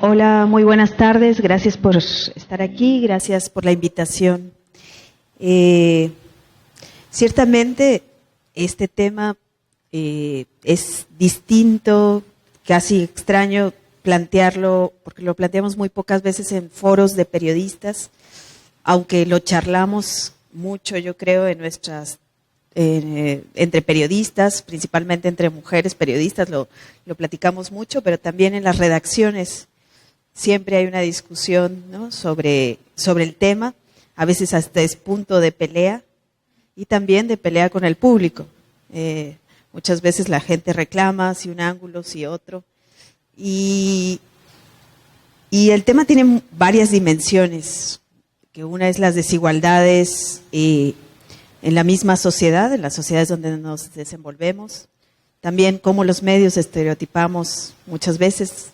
Hola, muy buenas tardes. Gracias por estar aquí, gracias por la invitación. Ciertamente este tema es distinto, casi extraño plantearlo, porque lo planteamos muy pocas veces en foros de periodistas, aunque lo charlamos mucho, yo creo, en nuestras entre periodistas, principalmente entre mujeres periodistas, lo platicamos mucho, pero también en las redacciones siempre hay una discusión, ¿no?, sobre el tema, a veces hasta es punto de pelea y también de pelea con el público. Muchas veces la gente reclama si un ángulo, si otro, y el tema tiene varias dimensiones, que una es las desigualdades en la misma sociedad, en las sociedades donde nos desenvolvemos, también cómo los medios estereotipamos muchas veces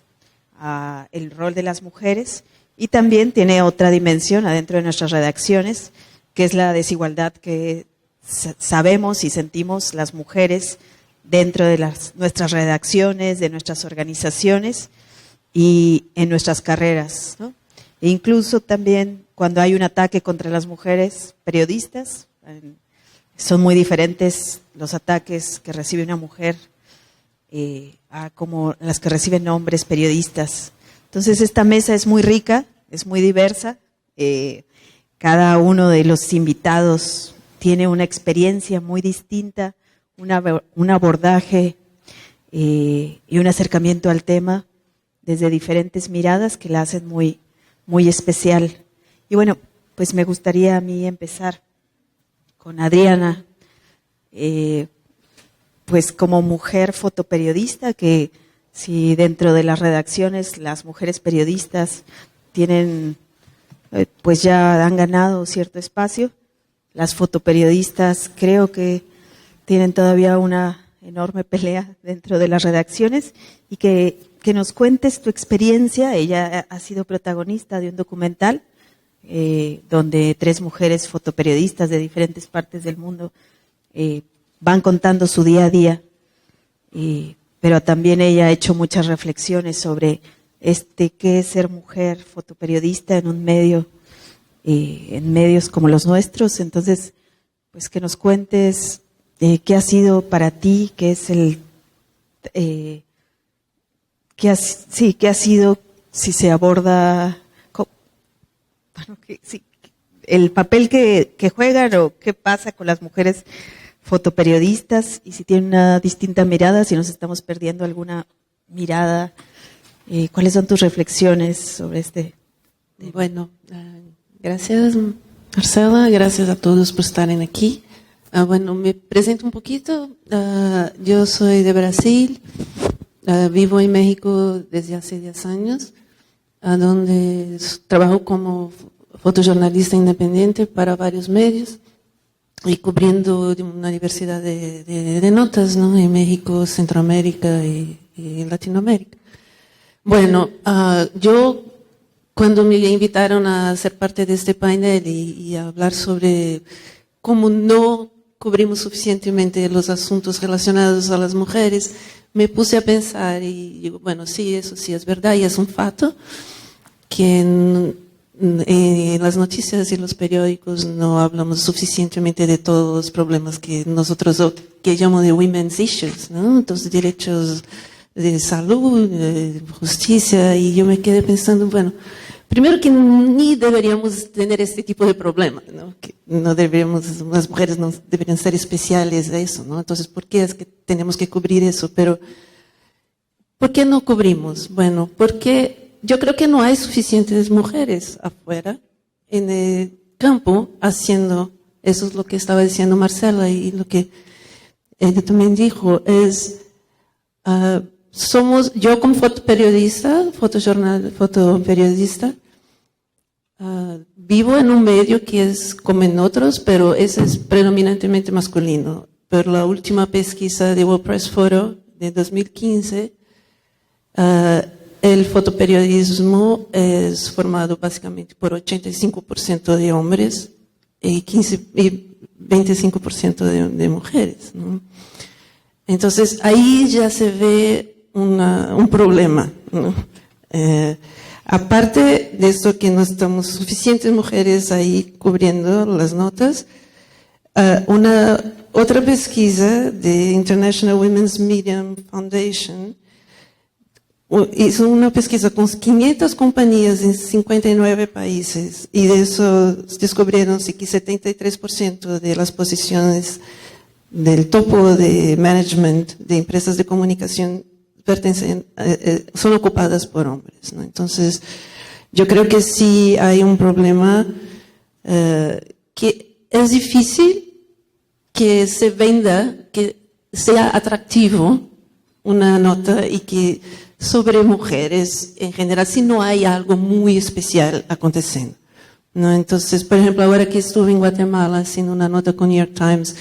el rol de las mujeres, y también tiene otra dimensión adentro de nuestras redacciones, que es la desigualdad que sabemos y sentimos las mujeres dentro de nuestras redacciones, de nuestras organizaciones y en nuestras carreras, ¿no? E incluso también cuando hay un ataque contra las mujeres periodistas, son muy diferentes los ataques que recibe una mujer a como las que reciben hombres periodistas. Entonces esta mesa es muy rica, es muy diversa. Cada uno de los invitados tiene una experiencia muy distinta, un abordaje y un acercamiento al tema desde diferentes miradas que la hacen muy, muy especial. Y bueno, pues me gustaría a mí empezar con Adriana, pues como mujer fotoperiodista, que si dentro de las redacciones las mujeres periodistas tienen, pues ya han ganado cierto espacio, las fotoperiodistas creo que tienen todavía una enorme pelea dentro de las redacciones, y que nos cuentes tu experiencia. Ella ha sido protagonista de un documental donde 3 mujeres fotoperiodistas de diferentes partes del mundo van contando su día a día, pero también ella ha hecho muchas reflexiones sobre qué es ser mujer fotoperiodista en un medio, en medios como los nuestros. Entonces, pues que nos cuentes qué ha sido para ti, qué es qué ha sido, si se aborda, bueno, el papel que juegan, o qué pasa con las mujeres fotoperiodistas, y si tienen una distinta mirada, si nos estamos perdiendo alguna mirada. ¿Cuáles son tus reflexiones sobre este tema? Bueno, gracias Marcela, gracias a todos por estar aquí. Bueno, me presento un poquito. Yo soy de Brasil, vivo en México desde hace 10 años, donde trabajo como fotojornalista independiente para varios medios y cubriendo una diversidad de notas, ¿no?, en México, Centroamérica y Latinoamérica. Bueno, yo cuando me invitaron a ser parte de este panel y a hablar sobre cómo no cubrimos suficientemente los asuntos relacionados a las mujeres, me puse a pensar y digo, bueno, sí, eso sí es verdad y es un fato que en las noticias y los periódicos no hablamos suficientemente de todos los problemas que nosotros, que llamo de women's issues, ¿no? Entonces, derechos de salud, de justicia, y yo me quedé pensando, bueno, primero que ni deberíamos tener este tipo de problemas, ¿no? Que no deberíamos, las mujeres no deberían ser especiales de eso, ¿no? Entonces, ¿por qué es que tenemos que cubrir eso? Pero, ¿por qué no cubrimos? Bueno, porque yo creo que no hay suficientes mujeres afuera, en el campo, haciendo, eso es lo que estaba diciendo Marcela y lo que ella también dijo, es, yo como fotoperiodista, fotoperiodista, vivo en un medio que es como en otros, pero ese es predominantemente masculino. Pero la última pesquisa de World Press Photo de 2015, el fotoperiodismo es formado básicamente por 85% de hombres y 25% de mujeres, ¿no? Entonces ahí ya se ve un problema, ¿no? Aparte de esto que no estamos suficientes mujeres ahí cubriendo las notas, otra pesquisa de International Women's Media Foundation hizo una pesquisa con 500 compañías en 59 países y de eso descubrieron que 73% de las posiciones del topo de management de empresas de comunicación son ocupadas por hombres, ¿no? Entonces, yo creo que sí hay un problema que es difícil que se venda, que sea atractivo una nota y que sobre mujeres en general, si no hay algo muy especial aconteciendo, ¿no? Entonces, por ejemplo, ahora que estuve en Guatemala haciendo una nota con New York Times,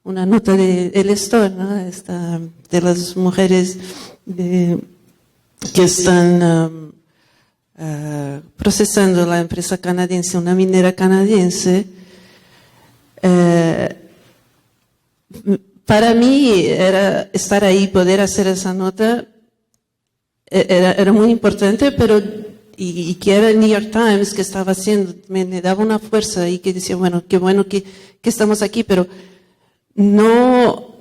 una nota de El Store, ¿no? De las mujeres que están procesando la empresa canadiense, una minera canadiense. Para mí era estar ahí, poder hacer esa nota, era muy importante, pero y que era el New York Times que estaba haciendo, me daba una fuerza y que decía, bueno que estamos aquí, pero no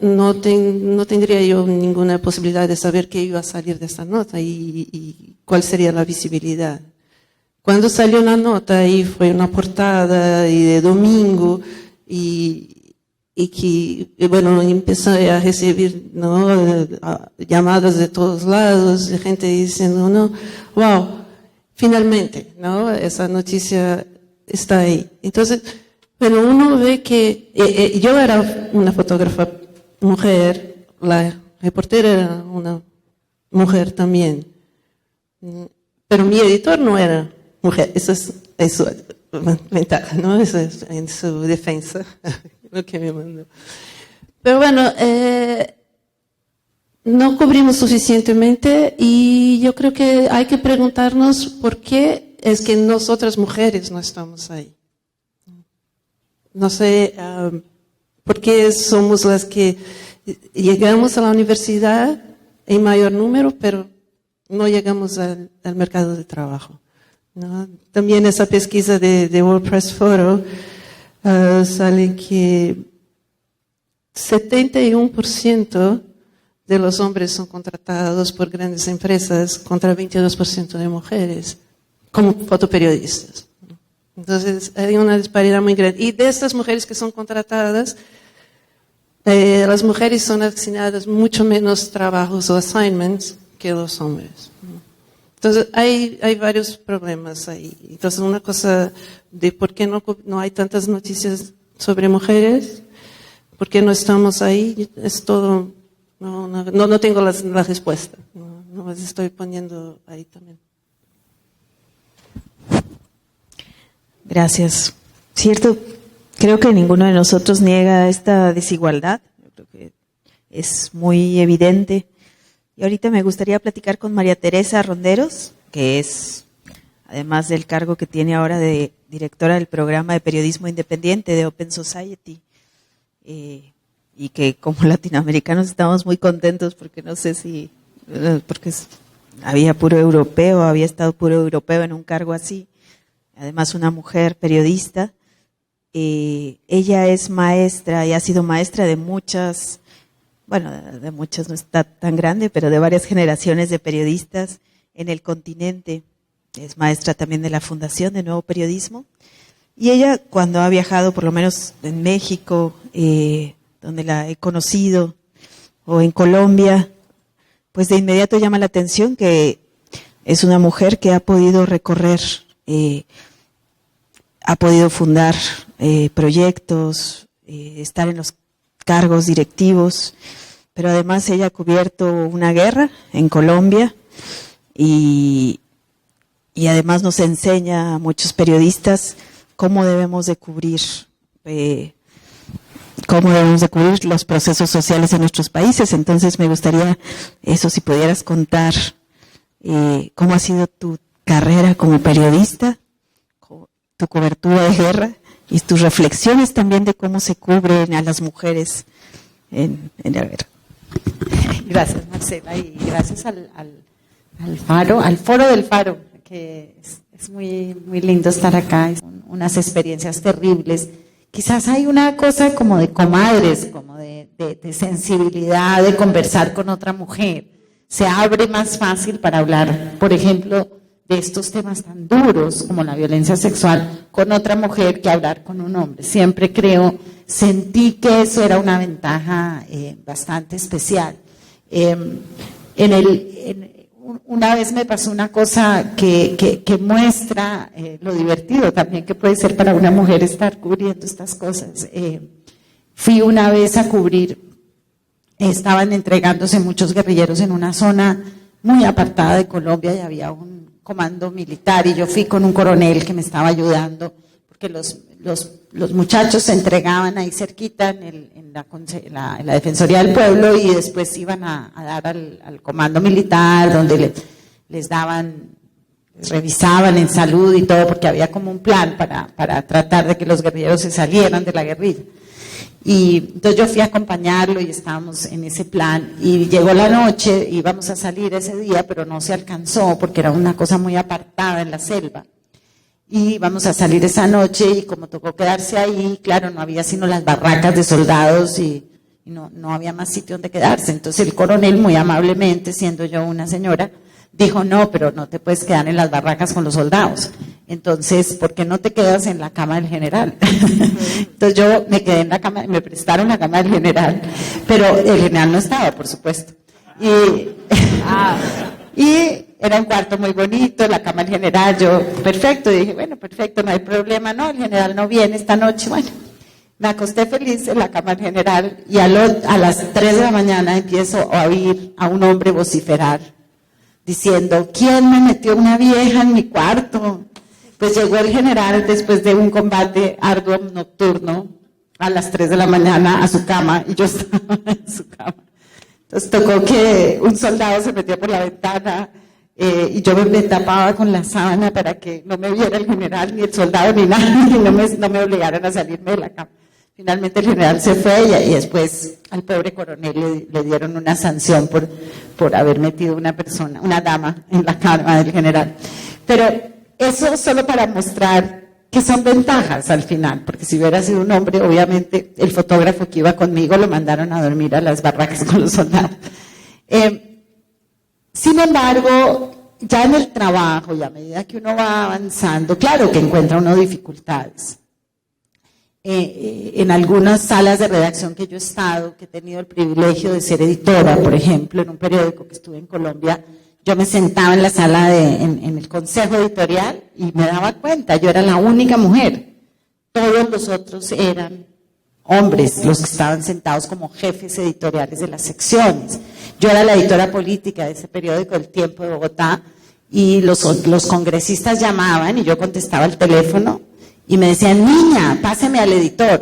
tendría yo ninguna posibilidad de saber qué iba a salir de esta nota y cuál sería la visibilidad. Cuando salió la nota y fue una portada y de domingo y que, bueno, empecé a recibir, ¿no?, llamadas de todos lados, de gente diciendo, no, wow, finalmente, ¿no?, esa noticia está ahí. Entonces, pero uno ve que yo era una fotógrafa mujer, la reportera era una mujer también, pero mi editor no era mujer. Eso es ventaja, ¿no? Eso es en su defensa lo que me mandó. Pero bueno, no cubrimos suficientemente y yo creo que hay que preguntarnos por qué es que nosotras mujeres no estamos ahí. No sé por qué somos las que llegamos a la universidad en mayor número, pero no llegamos al mercado de trabajo, ¿no? También esa pesquisa de World Press Photo sale que 71% de los hombres son contratados por grandes empresas contra 22% de mujeres como fotoperiodistas. Entonces, hay una disparidad muy grande. Y de estas mujeres que son contratadas, las mujeres son asignadas mucho menos trabajos o assignments que los hombres. Entonces, hay varios problemas ahí. Entonces, una cosa de por qué no hay tantas noticias sobre mujeres, por qué no estamos ahí, es todo, no tengo la respuesta. No las estoy poniendo ahí también. Gracias. Cierto, creo que ninguno de nosotros niega esta desigualdad. Yo creo que es muy evidente. Y ahorita me gustaría platicar con María Teresa Ronderos, que es, además del cargo que tiene ahora de directora del programa de periodismo independiente de Open Society, y que como latinoamericanos estamos muy contentos porque no sé si, porque había estado puro europeo en un cargo así. Además, una mujer periodista. Ella es maestra y ha sido maestra de muchas, no está tan grande, pero de varias generaciones de periodistas en el continente. Es maestra también de la Fundación de Nuevo Periodismo. Y ella, cuando ha viajado, por lo menos en México, donde la he conocido, o en Colombia, pues de inmediato llama la atención que es una mujer que ha podido recorrer, ha podido fundar proyectos, estar en los cargos directivos, pero además ella ha cubierto una guerra en Colombia y además nos enseña a muchos periodistas cómo debemos de cubrir los procesos sociales en nuestros países. Entonces me gustaría si pudieras contar cómo ha sido tu carrera como periodista, tu cobertura de guerra y tus reflexiones también de cómo se cubren a las mujeres en la guerra. Gracias, Marcela, y gracias al al Foro del Faro, que es muy, muy lindo estar acá, son unas experiencias terribles. Quizás hay una cosa como de comadres, como de sensibilidad, de conversar con otra mujer. Se abre más fácil para hablar, por ejemplo, de estos temas tan duros como la violencia sexual con otra mujer que hablar con un hombre. Siempre sentí que eso era una ventaja bastante especial. Una vez me pasó una cosa que muestra lo divertido también que puede ser para una mujer estar cubriendo estas cosas. Fui una vez a cubrir, estaban entregándose muchos guerrilleros en una zona muy apartada de Colombia y había un comando militar y yo fui con un coronel que me estaba ayudando porque los muchachos se entregaban ahí cerquita en la Defensoría del Pueblo y después iban a dar al comando militar donde les daban, revisaban en salud y todo porque había como un plan para tratar de que los guerrilleros se salieran de la guerrilla. Y entonces yo fui a acompañarlo y estábamos en ese plan y llegó la noche, íbamos a salir ese día pero no se alcanzó porque era una cosa muy apartada en la selva. Y vamos a salir esa noche y como tocó quedarse ahí, claro, no había sino las barracas de soldados y no había más sitio donde quedarse. Entonces el coronel, muy amablemente, siendo yo una señora, dijo, no, pero no te puedes quedar en las barracas con los soldados. Entonces, ¿por qué no te quedas en la cama del general? Entonces yo me quedé en la cama, me prestaron la cama del general, pero el general no estaba, por supuesto. Y era un cuarto muy bonito, la cama del general, yo, perfecto, dije, bueno, perfecto, no hay problema, no, el general no viene esta noche, bueno. Me acosté feliz en la cama del general y a las 3 de la mañana empiezo a oír a un hombre vociferar, diciendo, ¿quién me metió una vieja en mi cuarto? Pues llegó el general después de un combate arduo nocturno a las 3 de la mañana a su cama y yo estaba en su cama. Entonces tocó que un soldado se metió por la ventana y yo me tapaba con la sábana para que no me viera el general, ni el soldado, ni nada, y no me obligaran a salirme de la cama. Finalmente el general se fue y después al pobre coronel le dieron una sanción por haber metido una dama en la cama del general. Pero eso solo para mostrar que son ventajas al final, porque si hubiera sido un hombre, obviamente el fotógrafo que iba conmigo lo mandaron a dormir a las barracas con los soldados. Sin embargo, ya en el trabajo y a medida que uno va avanzando, claro que encuentra uno dificultades. En algunas salas de redacción que yo he estado, que he tenido el privilegio de ser editora, por ejemplo, en un periódico que estuve en Colombia, yo me sentaba en la sala en el consejo editorial y me daba cuenta, yo era la única mujer. Todos los otros eran hombres, los que estaban sentados como jefes editoriales de las secciones. Yo era la editora política de ese periódico, El Tiempo de Bogotá, y los congresistas llamaban y yo contestaba el teléfono y me decían, niña, páseme al editor.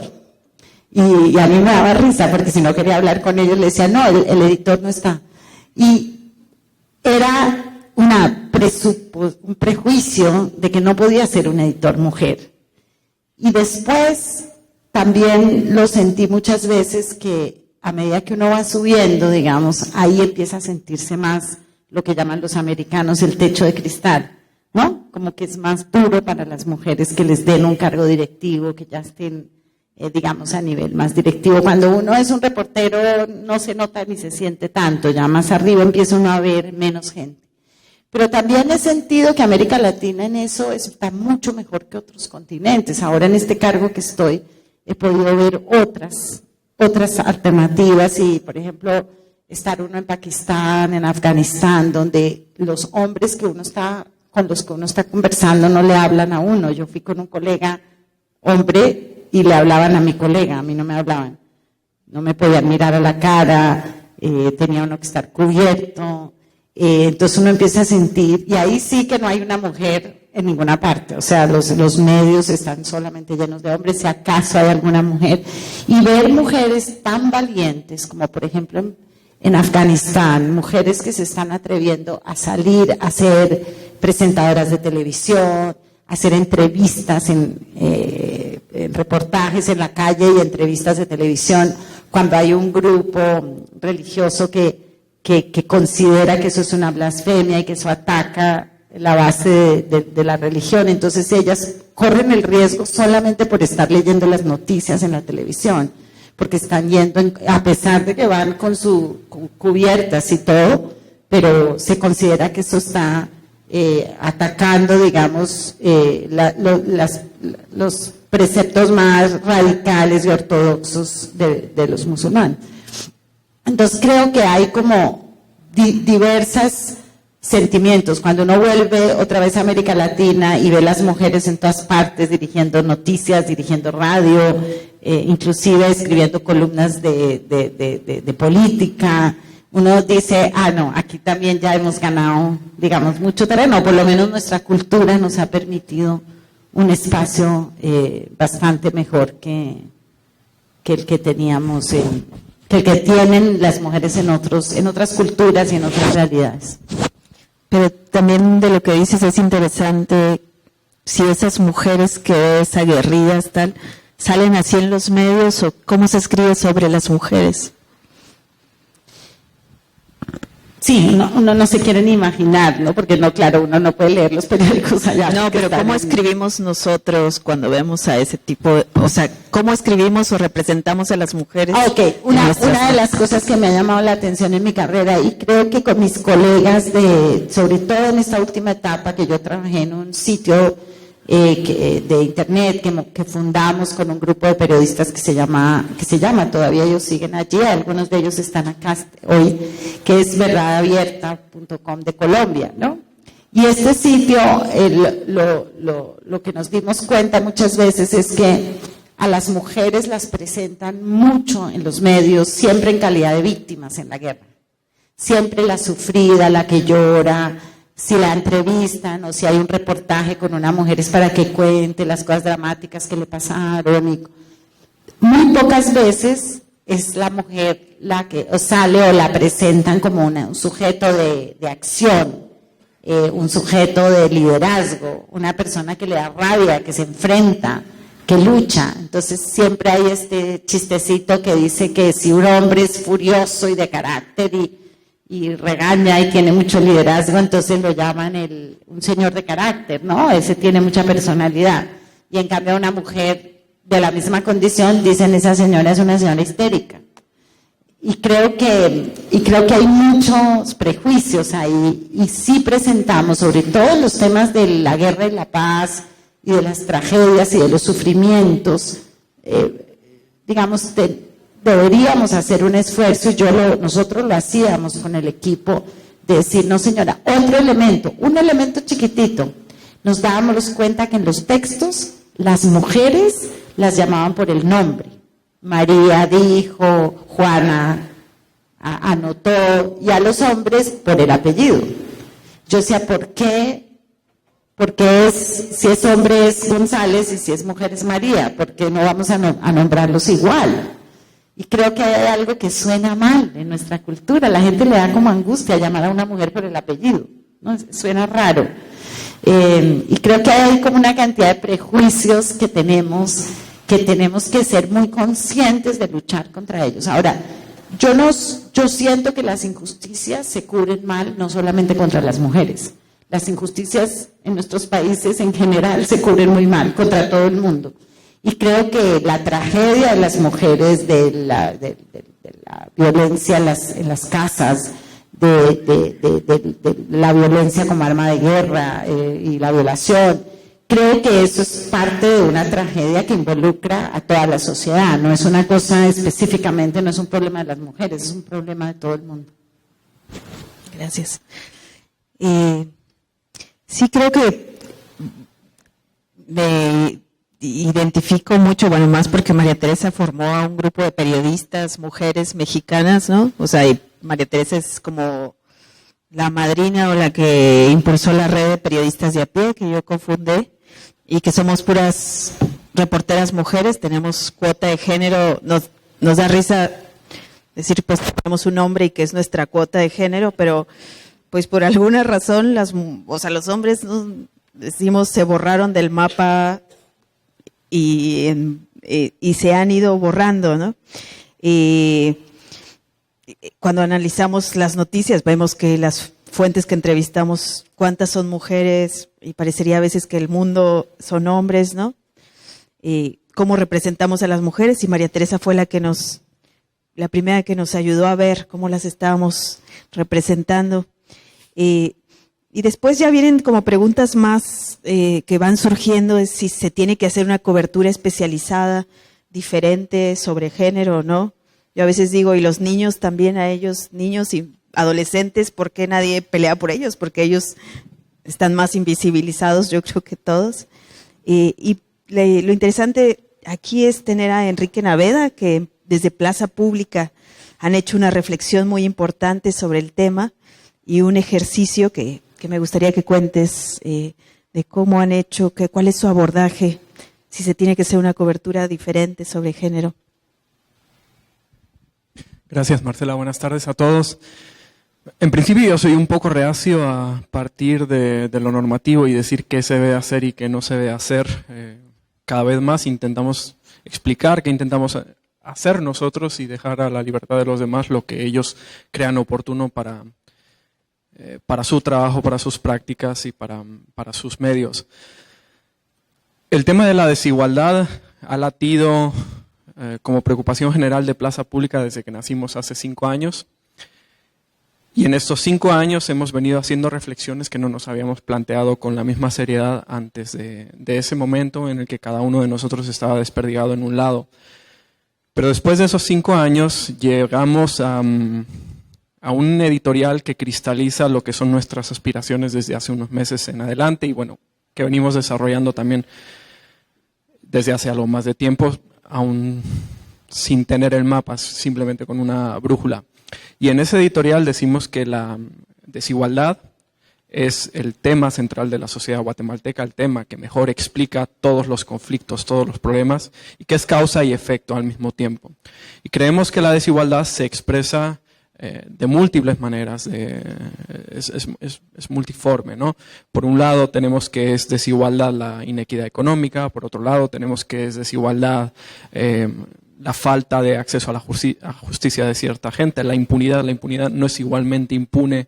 Y a mí me daba risa porque si no quería hablar con ellos le decía, no, el editor no está. Y era un prejuicio de que no podía ser un editor mujer. Y después también lo sentí muchas veces que a medida que uno va subiendo, digamos, ahí empieza a sentirse más lo que llaman los americanos el techo de cristal, ¿no? Como que es más duro para las mujeres que les den un cargo directivo, que ya estén, digamos, a nivel más directivo. Cuando uno es un reportero no se nota ni se siente tanto, ya más arriba empieza uno a ver menos gente. Pero también he sentido que América Latina en eso está mucho mejor que otros continentes. Ahora en este cargo que estoy he podido ver otras alternativas y, por ejemplo, estar uno en Pakistán, en Afganistán, donde los hombres con los que uno está conversando no le hablan a uno. Yo fui con un colega hombre y le hablaban a mi colega, a mí no me hablaban. No me podían mirar a la cara, tenía uno que estar cubierto. Entonces uno empieza a sentir, y ahí sí que no hay una mujer en ninguna parte, o sea, los medios están solamente llenos de hombres, si acaso hay alguna mujer, y ver mujeres tan valientes como por ejemplo en Afganistán, mujeres que se están atreviendo a salir a ser presentadoras de televisión, a hacer entrevistas en reportajes en la calle y entrevistas de televisión, cuando hay un grupo religioso que que considera que eso es una blasfemia y que eso ataca la base de la religión. Entonces ellas corren el riesgo solamente por estar leyendo las noticias en la televisión, porque están yendo, a pesar de que van con cubiertas y todo, pero se considera que eso está atacando, digamos, los preceptos más radicales y ortodoxos de los musulmanes. Entonces creo que hay como diversos sentimientos. Cuando uno vuelve otra vez a América Latina y ve las mujeres en todas partes dirigiendo noticias, dirigiendo radio, inclusive escribiendo columnas de política, uno dice, no, aquí también ya hemos ganado, digamos, mucho terreno, por lo menos nuestra cultura nos ha permitido un espacio bastante mejor que el que teníamos, que el que tienen las mujeres en otras culturas y en otras realidades. Pero también de lo que dices es interesante, si esas mujeres que es aguerridas, tal, salen así en los medios, o cómo se escribe sobre las mujeres. Sí, uno no se quiere ni imaginar, ¿no? Porque no, claro, uno no puede leer los periódicos allá. No, pero ¿cómo escribimos nosotros cuando vemos a ese tipo de, o sea, cómo escribimos o representamos a las mujeres? Ok, una de las cosas que me ha llamado la atención en mi carrera, y creo que con mis colegas sobre todo en esta última etapa que yo trabajé en un sitio de internet que fundamos con un grupo de periodistas que se llama todavía, ellos siguen allí, algunos de ellos están acá hoy, que es verdadabierta.com de Colombia, ¿no? Y este sitio, lo que nos dimos cuenta muchas veces es que a las mujeres las presentan mucho en los medios, siempre en calidad de víctimas en la guerra, siempre la sufrida, la que llora. Si la entrevistan o si hay un reportaje con una mujer es para que cuente las cosas dramáticas que le pasaron. Muy pocas veces es la mujer la que sale o la presentan como un sujeto de acción, un sujeto de liderazgo, una persona que le da rabia, que se enfrenta, que lucha. Entonces siempre hay este chistecito que dice que si un hombre es furioso y de carácter y regaña y tiene mucho liderazgo, entonces lo llaman un señor de carácter, ¿no? Ese tiene mucha personalidad. Y en cambio una mujer de la misma condición dicen esa señora es una señora histérica. Y creo que hay muchos prejuicios ahí, y sí presentamos, sobre todo en los temas de la guerra y la paz, y de las tragedias y de los sufrimientos, digamos, deberíamos hacer un esfuerzo, nosotros lo hacíamos con el equipo, de decir, no señora, un elemento chiquitito. Nos dábamos cuenta que en los textos las mujeres las llamaban por el nombre. María dijo, Juana anotó, y a los hombres por el apellido. Yo decía, ¿por qué? Porque si es hombre es González y si es mujer es María, ¿por qué no vamos a nombrarlos igual? Y creo que hay algo que suena mal en nuestra cultura. La gente le da como angustia llamar a una mujer por el apellido, ¿no? Suena raro. Y creo que hay como una cantidad de prejuicios que tenemos que ser muy conscientes de luchar contra ellos. Ahora, yo siento que las injusticias se cubren mal, no solamente contra las mujeres. Las injusticias en nuestros países en general se cubren muy mal, contra todo el mundo. Y creo que la tragedia de las mujeres, de la violencia en las casas, de la violencia como arma de guerra y la violación, creo que eso es parte de una tragedia que involucra a toda la sociedad. No es una cosa específicamente, no es un problema de las mujeres, es un problema de todo el mundo. Gracias. Sí, creo que me identifico mucho, bueno, más porque María Teresa formó a un grupo de periodistas, mujeres mexicanas, ¿no? O sea, y María Teresa es como la madrina o la que impulsó la red de periodistas de a pie que yo cofundé, y que somos puras reporteras mujeres, tenemos cuota de género, nos da risa decir pues tenemos un hombre y que es nuestra cuota de género, pero pues por alguna razón los hombres decimos se borraron del mapa y se han ido borrando, ¿no? Y cuando analizamos las noticias vemos que las fuentes que entrevistamos, cuántas son mujeres, y parecería a veces que el mundo son hombres, ¿no? Y cómo representamos a las mujeres, y María Teresa fue la primera que nos ayudó a ver cómo las estábamos representando. Y después ya vienen como preguntas más que van surgiendo, es si se tiene que hacer una cobertura especializada, diferente sobre género o no. Yo a veces digo, y los niños también, a ellos, niños y adolescentes, ¿por qué nadie pelea por ellos? Porque ellos están más invisibilizados, yo creo que todos. Lo interesante aquí es tener a Enrique Naveda, que desde Plaza Pública han hecho una reflexión muy importante sobre el tema y un ejercicio que me gustaría que cuentes de cómo han hecho, cuál es su abordaje, si se tiene que hacer una cobertura diferente sobre género. Gracias, Marcela. Buenas tardes a todos. En principio yo soy un poco reacio a partir de lo normativo y decir qué se debe hacer y qué no se debe hacer. Cada vez más intentamos explicar qué intentamos hacer nosotros y dejar a la libertad de los demás lo que ellos crean oportuno para su trabajo, para sus prácticas y para sus medios. El tema de la desigualdad ha latido como preocupación general de Plaza Pública desde que nacimos hace 5 años. Y en estos 5 años hemos venido haciendo reflexiones que no nos habíamos planteado con la misma seriedad antes de ese momento en el que cada uno de nosotros estaba desperdigado en un lado. Pero después de esos 5 años llegamos a un editorial que cristaliza lo que son nuestras aspiraciones desde hace unos meses en adelante y bueno, que venimos desarrollando también desde hace algo más de tiempo, aún sin tener el mapa, simplemente con una brújula. Y en ese editorial decimos que la desigualdad es el tema central de la sociedad guatemalteca, el tema que mejor explica todos los conflictos, todos los problemas, y que es causa y efecto al mismo tiempo. Y creemos que la desigualdad se expresa de múltiples maneras, es multiforme, ¿no? Por un lado tenemos que es desigualdad la inequidad económica, por otro lado tenemos que es desigualdad la falta de acceso a la justicia de cierta gente, la impunidad no es igualmente impune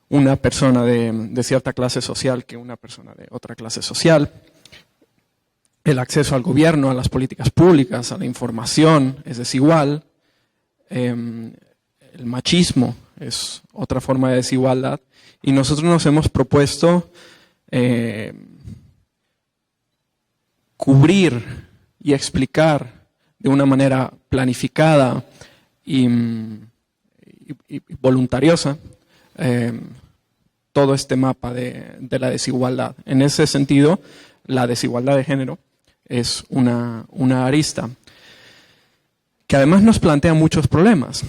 una persona de cierta clase social que una persona de otra clase social. El acceso al gobierno, a las políticas públicas, a la información es desigual. El machismo es otra forma de desigualdad. Y nosotros nos hemos propuesto cubrir y explicar de una manera planificada y voluntariosa todo este mapa de la desigualdad. En ese sentido, la desigualdad de género es una arista que además nos plantea muchos problemas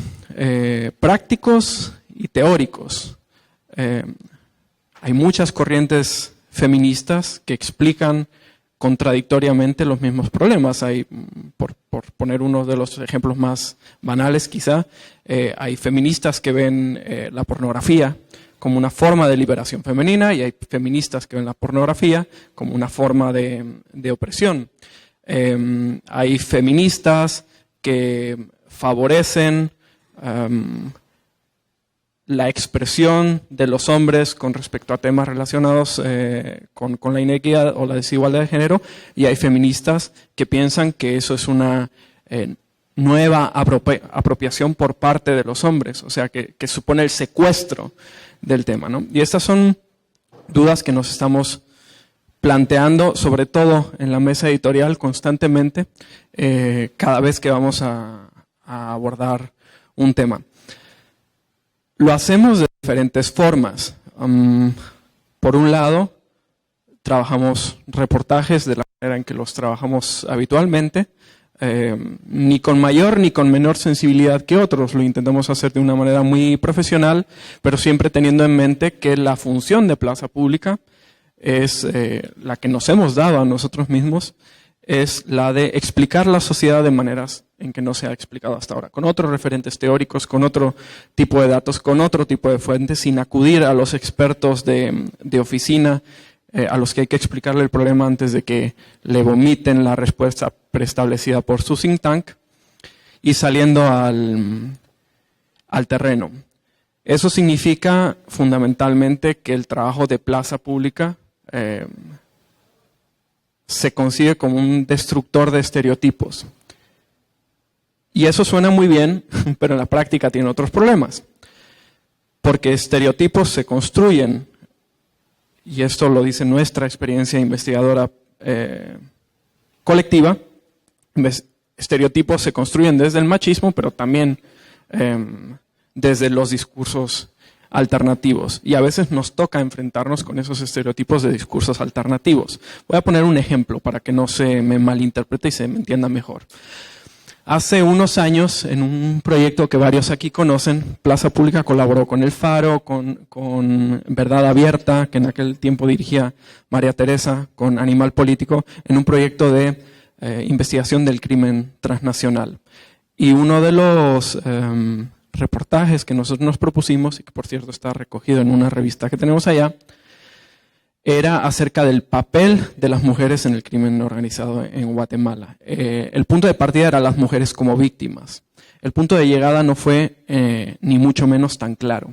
prácticos y teóricos. Hay muchas corrientes feministas que explican contradictoriamente los mismos problemas. Hay, por poner uno de los ejemplos más banales quizá, hay feministas que ven la pornografía como una forma de liberación femenina y hay feministas que ven la pornografía como una forma de opresión. Hay feministas que favorecen la expresión de los hombres con respecto a temas relacionados con la inequidad o la desigualdad de género, y hay feministas que piensan que eso es una nueva apropiación por parte de los hombres, o sea, que supone el secuestro del tema, ¿no? Y estas son dudas que nos estamos planteando, sobre todo en la mesa editorial constantemente, cada vez que vamos a abordar un tema. Lo hacemos de diferentes formas. Por un lado, trabajamos reportajes de la manera en que los trabajamos habitualmente, ni con mayor ni con menor sensibilidad que otros. Lo intentamos hacer de una manera muy profesional, pero siempre teniendo en mente que la función de Plaza Pública es la que nos hemos dado a nosotros mismos, es la de explicar la sociedad de maneras en que no se ha explicado hasta ahora, con otros referentes teóricos, con otro tipo de datos, con otro tipo de fuentes, sin acudir a los expertos de oficina, a los que hay que explicarle el problema antes de que le vomiten la respuesta preestablecida por su think tank, y saliendo al al terreno. Eso significa fundamentalmente que el trabajo de plaza pública se concibe como un destructor de estereotipos. Y eso suena muy bien, pero en la práctica tiene otros problemas. Porque estereotipos se construyen, y esto lo dice nuestra experiencia investigadora colectiva, estereotipos se construyen desde el machismo, pero también desde los discursos alternativos. Y a veces nos toca enfrentarnos con esos estereotipos de discursos alternativos. Voy a poner un ejemplo para que no se me malinterprete y se me entienda mejor. Hace unos años, en un proyecto que varios aquí conocen, Plaza Pública colaboró con El Faro, con Verdad Abierta, que en aquel tiempo dirigía María Teresa, con Animal Político, en un proyecto de investigación del crimen transnacional. Y uno de los reportajes que nosotros nos propusimos, y que por cierto está recogido en una revista que tenemos allá, era acerca del papel de las mujeres en el crimen organizado en Guatemala. El punto de partida era las mujeres como víctimas. El punto de llegada no fue ni mucho menos tan claro.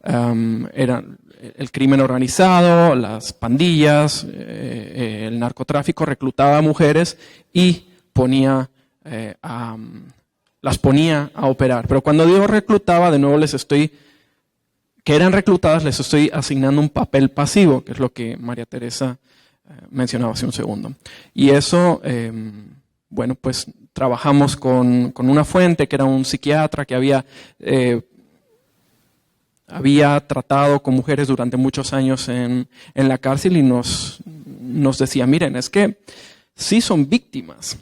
Era el crimen organizado, las pandillas, el narcotráfico reclutaba a mujeres y las ponía a operar. Pero cuando digo reclutaba, de nuevo que eran reclutadas, les estoy asignando un papel pasivo, que es lo que María Teresa mencionaba hace un segundo. Y eso, bueno, pues trabajamos con una fuente que era un psiquiatra que había tratado con mujeres durante muchos años en la cárcel y nos decía, miren, es que sí son víctimas,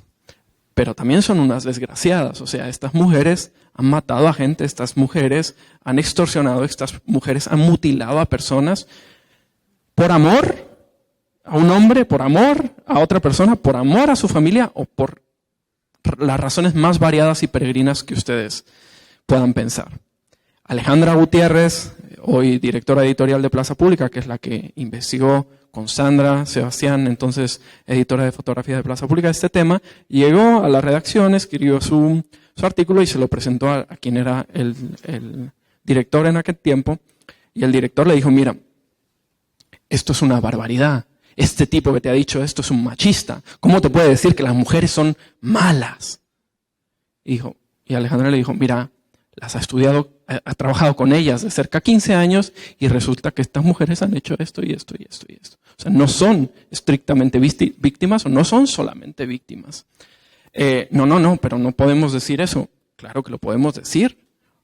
pero también son unas desgraciadas. O sea, estas mujeres han matado a gente, estas mujeres han extorsionado, estas mujeres han mutilado a personas por amor a un hombre, por amor a otra persona, por amor a su familia o por las razones más variadas y peregrinas que ustedes puedan pensar. Alejandra Gutiérrez, hoy directora editorial de Plaza Pública, que es la que investigó con Sandra Sebastián, entonces editora de fotografía de Plaza Pública, este tema, llegó a la redacción, escribió su artículo y se lo presentó a quien era el director en aquel tiempo, y el director le dijo, mira, esto es una barbaridad, este tipo que te ha dicho esto es un machista, ¿cómo te puede decir que las mujeres son malas? Y Alejandra le dijo, mira, las ha estudiado, ha trabajado con ellas de cerca de 15 años y resulta que estas mujeres han hecho esto y esto y esto y esto. O sea, no son estrictamente víctimas o no son solamente víctimas. No, pero no podemos decir eso. Claro que lo podemos decir.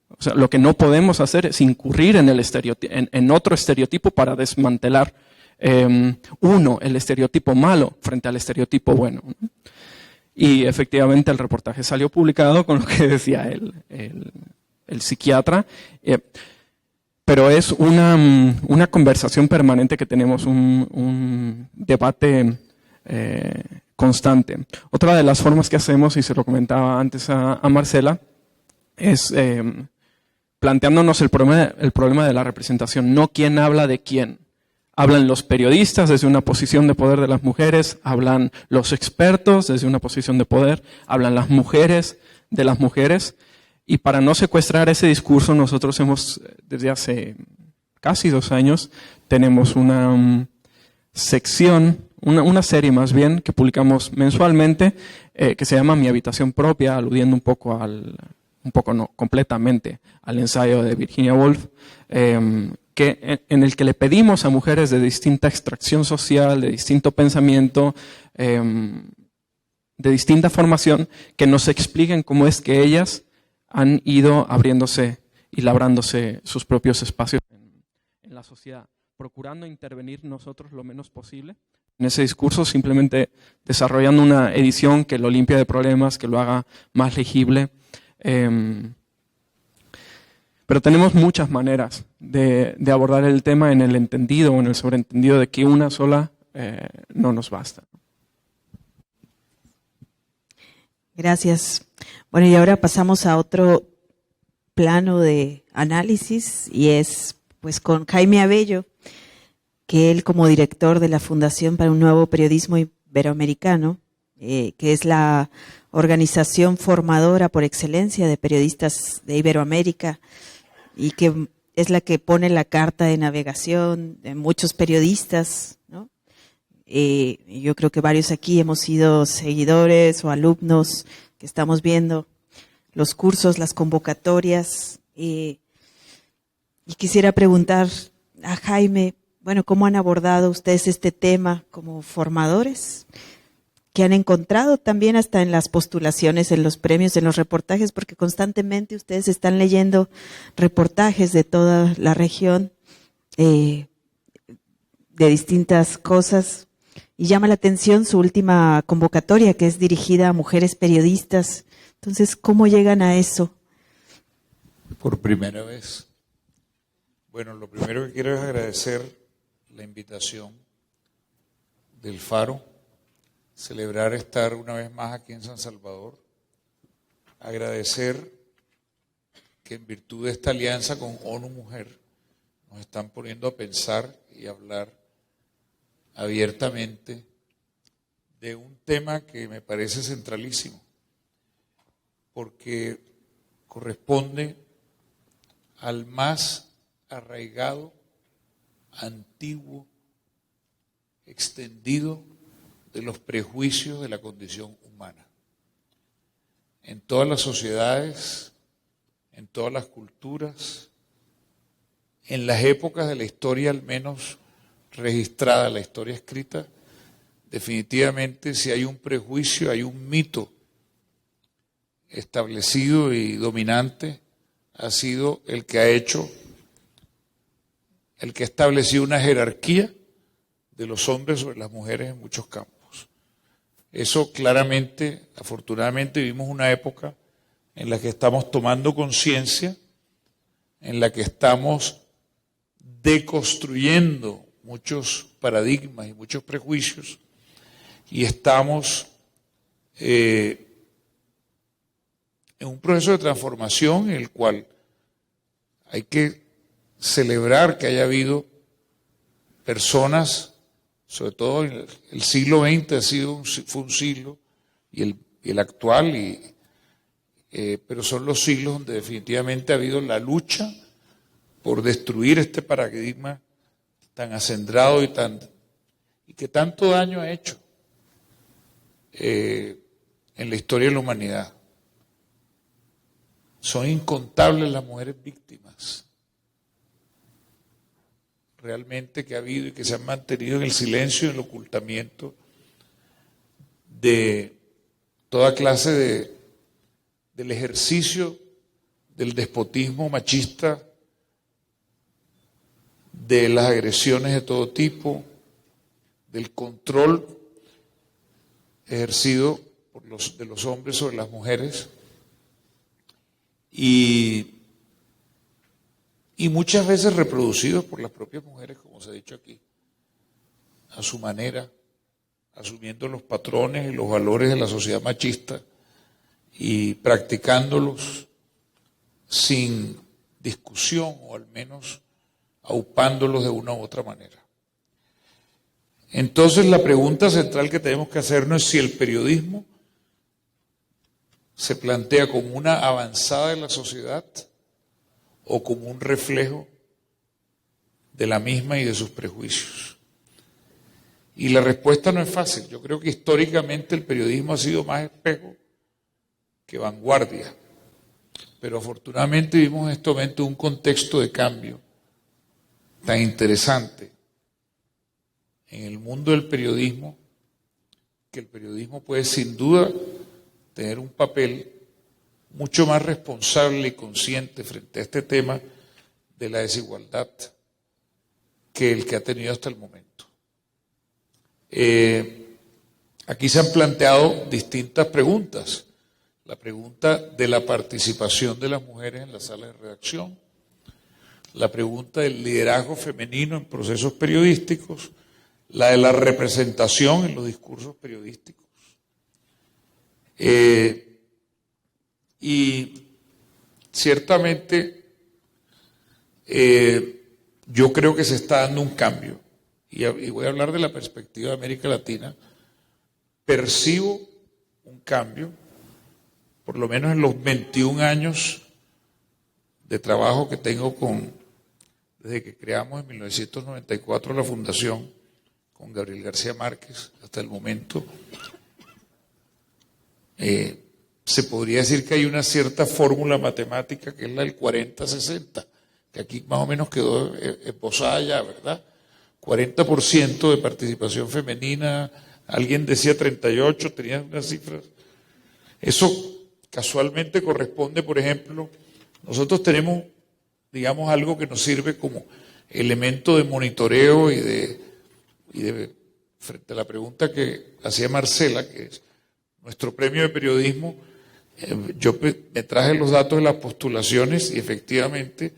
O sea, lo que no podemos hacer es incurrir en otro estereotipo para desmantelar el estereotipo malo frente al estereotipo bueno, ¿no? Y efectivamente el reportaje salió publicado con lo que decía el psiquiatra, pero es una conversación permanente que tenemos, un debate constante. Otra de las formas que hacemos, y se lo comentaba antes a Marcela, es planteándonos el problema de la representación, no quién habla de quién. Hablan los periodistas desde una posición de poder de las mujeres, hablan los expertos desde una posición de poder, hablan las mujeres de las mujeres. Y para no secuestrar ese discurso, nosotros desde hace casi 2 años, tenemos una sección, una serie más bien, que publicamos mensualmente, que se llama Mi Habitación Propia, aludiendo no, completamente al ensayo de Virginia Woolf, en el que le pedimos a mujeres de distinta extracción social, de distinto pensamiento, de distinta formación, que nos expliquen cómo es que ellas han ido abriéndose y labrándose sus propios espacios en la sociedad, procurando intervenir nosotros lo menos posible en ese discurso, simplemente desarrollando una edición que lo limpie de problemas, que lo haga más legible. Pero tenemos muchas maneras de abordar el tema en el entendido o en el sobreentendido de que una sola no nos basta. Gracias. Bueno, y ahora pasamos a otro plano de análisis y es pues con Jaime Abello, que él como director de la Fundación para un Nuevo Periodismo Iberoamericano que es la organización formadora por excelencia de periodistas de Iberoamérica y que es la que pone la carta de navegación de muchos periodistas, ¿no? Yo creo que varios aquí hemos sido seguidores o alumnos que estamos viendo los cursos, las convocatorias, y quisiera preguntar a Jaime, bueno, ¿cómo han abordado ustedes este tema como formadores? Que han encontrado también hasta en las postulaciones, en los premios, en los reportajes, porque constantemente ustedes están leyendo reportajes de toda la región, de distintas cosas, y llama la atención su última convocatoria, que es dirigida a mujeres periodistas. Entonces, ¿cómo llegan a eso? Por primera vez. Bueno, lo primero que quiero es agradecer la invitación del Faro, celebrar estar una vez más aquí en San Salvador, agradecer que en virtud de esta alianza con ONU Mujer nos están poniendo a pensar y a hablar abiertamente de un tema que me parece centralísimo, porque corresponde al más arraigado, antiguo, extendido de los prejuicios de la condición humana. En todas las sociedades, en todas las culturas, en las épocas de la historia al menos registrada, la historia escrita, definitivamente si hay un prejuicio, hay un mito establecido y dominante, ha sido el que ha establecido una jerarquía de los hombres sobre las mujeres en muchos campos. Eso claramente, afortunadamente, vivimos una época en la que estamos tomando conciencia, en la que estamos deconstruyendo muchos paradigmas y muchos prejuicios, y estamos en un proceso de transformación en el cual hay que celebrar que haya habido personas, sobre todo en el siglo XX fue un siglo, y el actual, pero son los siglos donde definitivamente ha habido la lucha por destruir este paradigma tan acendrado y que tanto daño ha hecho en la historia de la humanidad. Son incontables las mujeres víctimas realmente que ha habido y que se han mantenido en el silencio y en el ocultamiento de toda clase del ejercicio del despotismo machista, de las agresiones de todo tipo, del control ejercido de los hombres sobre las mujeres y muchas veces reproducidos por las propias mujeres, como se ha dicho aquí, a su manera, asumiendo los patrones y los valores de la sociedad machista y practicándolos sin discusión o al menos aupándolos de una u otra manera. Entonces la pregunta central que tenemos que hacernos es si el periodismo se plantea como una avanzada de la sociedad o como un reflejo de la misma y de sus prejuicios. Y la respuesta no es fácil. Yo creo que históricamente el periodismo ha sido más espejo que vanguardia, pero afortunadamente vivimos en este momento un contexto de cambio tan interesante en el mundo del periodismo, que el periodismo puede sin duda tener un papel mucho más responsable y consciente frente a este tema de la desigualdad que el que ha tenido hasta el momento. Aquí se han planteado distintas preguntas. La pregunta de la participación de las mujeres en las salas de redacción, la pregunta del liderazgo femenino en procesos periodísticos, la de la representación en los discursos periodísticos. Y ciertamente yo creo que se está dando un cambio, y voy a hablar de la perspectiva de América Latina, percibo un cambio, por lo menos en los 21 años de trabajo que tengo desde que creamos en 1994 la fundación con Gabriel García Márquez hasta el momento. Se podría decir que hay una cierta fórmula matemática que es la del 40-60, que aquí más o menos quedó esbozada ya, ¿verdad? 40% de participación femenina, alguien decía 38, tenía unas cifras. Eso casualmente corresponde, por ejemplo, nosotros tenemos, digamos, algo que nos sirve como elemento de monitoreo y de frente a la pregunta que hacía Marcela, que es nuestro premio de periodismo. Yo me traje los datos de las postulaciones y efectivamente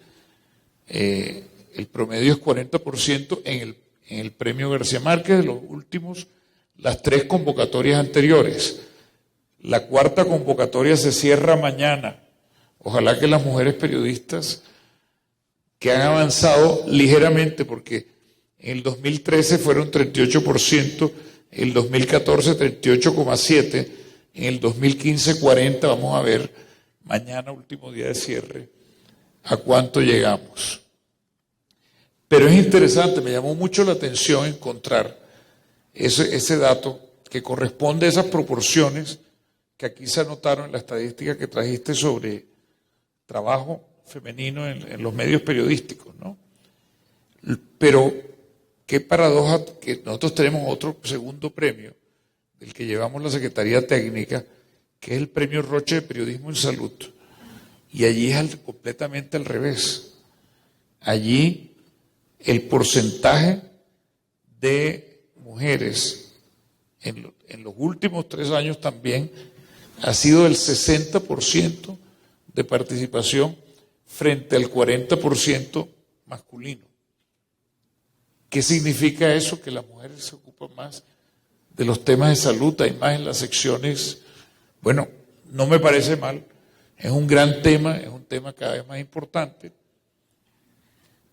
el promedio es 40% en el premio García Márquez de los últimos, las 3 convocatorias anteriores. La 4ª convocatoria se cierra mañana. Ojalá que las mujeres periodistas que han avanzado ligeramente, porque en el 2013 fueron 38%, en el 2014 38,7%, en el 2015 40%, vamos a ver mañana, último día de cierre, a cuánto llegamos. Pero es interesante, me llamó mucho la atención encontrar ese dato que corresponde a esas proporciones que aquí se anotaron en la estadística que trajiste sobre trabajo femenino en los medios periodísticos, ¿no? Pero qué paradoja que nosotros tenemos otro segundo premio, del que llevamos la Secretaría Técnica, que es el Premio Roche de Periodismo en Salud. Y allí es completamente al revés. Allí el porcentaje de mujeres en los últimos 3 años también ha sido del 60% de participación frente al 40% masculino. ¿Qué significa eso? Que las mujeres se ocupan más de los temas de salud, hay más en las secciones. Bueno, no me parece mal, es un gran tema, es un tema cada vez más importante,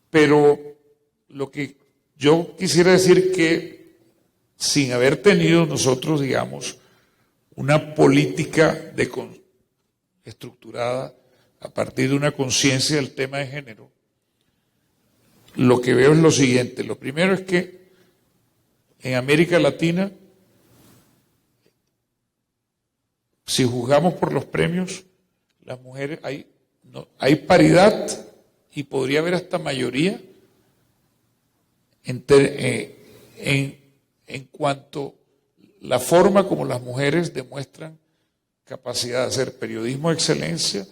pero lo que yo quisiera decir que sin haber tenido nosotros, digamos, una política estructurada a partir de una conciencia del tema de género, lo que veo es lo siguiente. Lo primero es que en América Latina, si juzgamos por los premios, las mujeres hay paridad y podría haber hasta mayoría en cuanto la forma como las mujeres demuestran capacidad de hacer periodismo de excelencia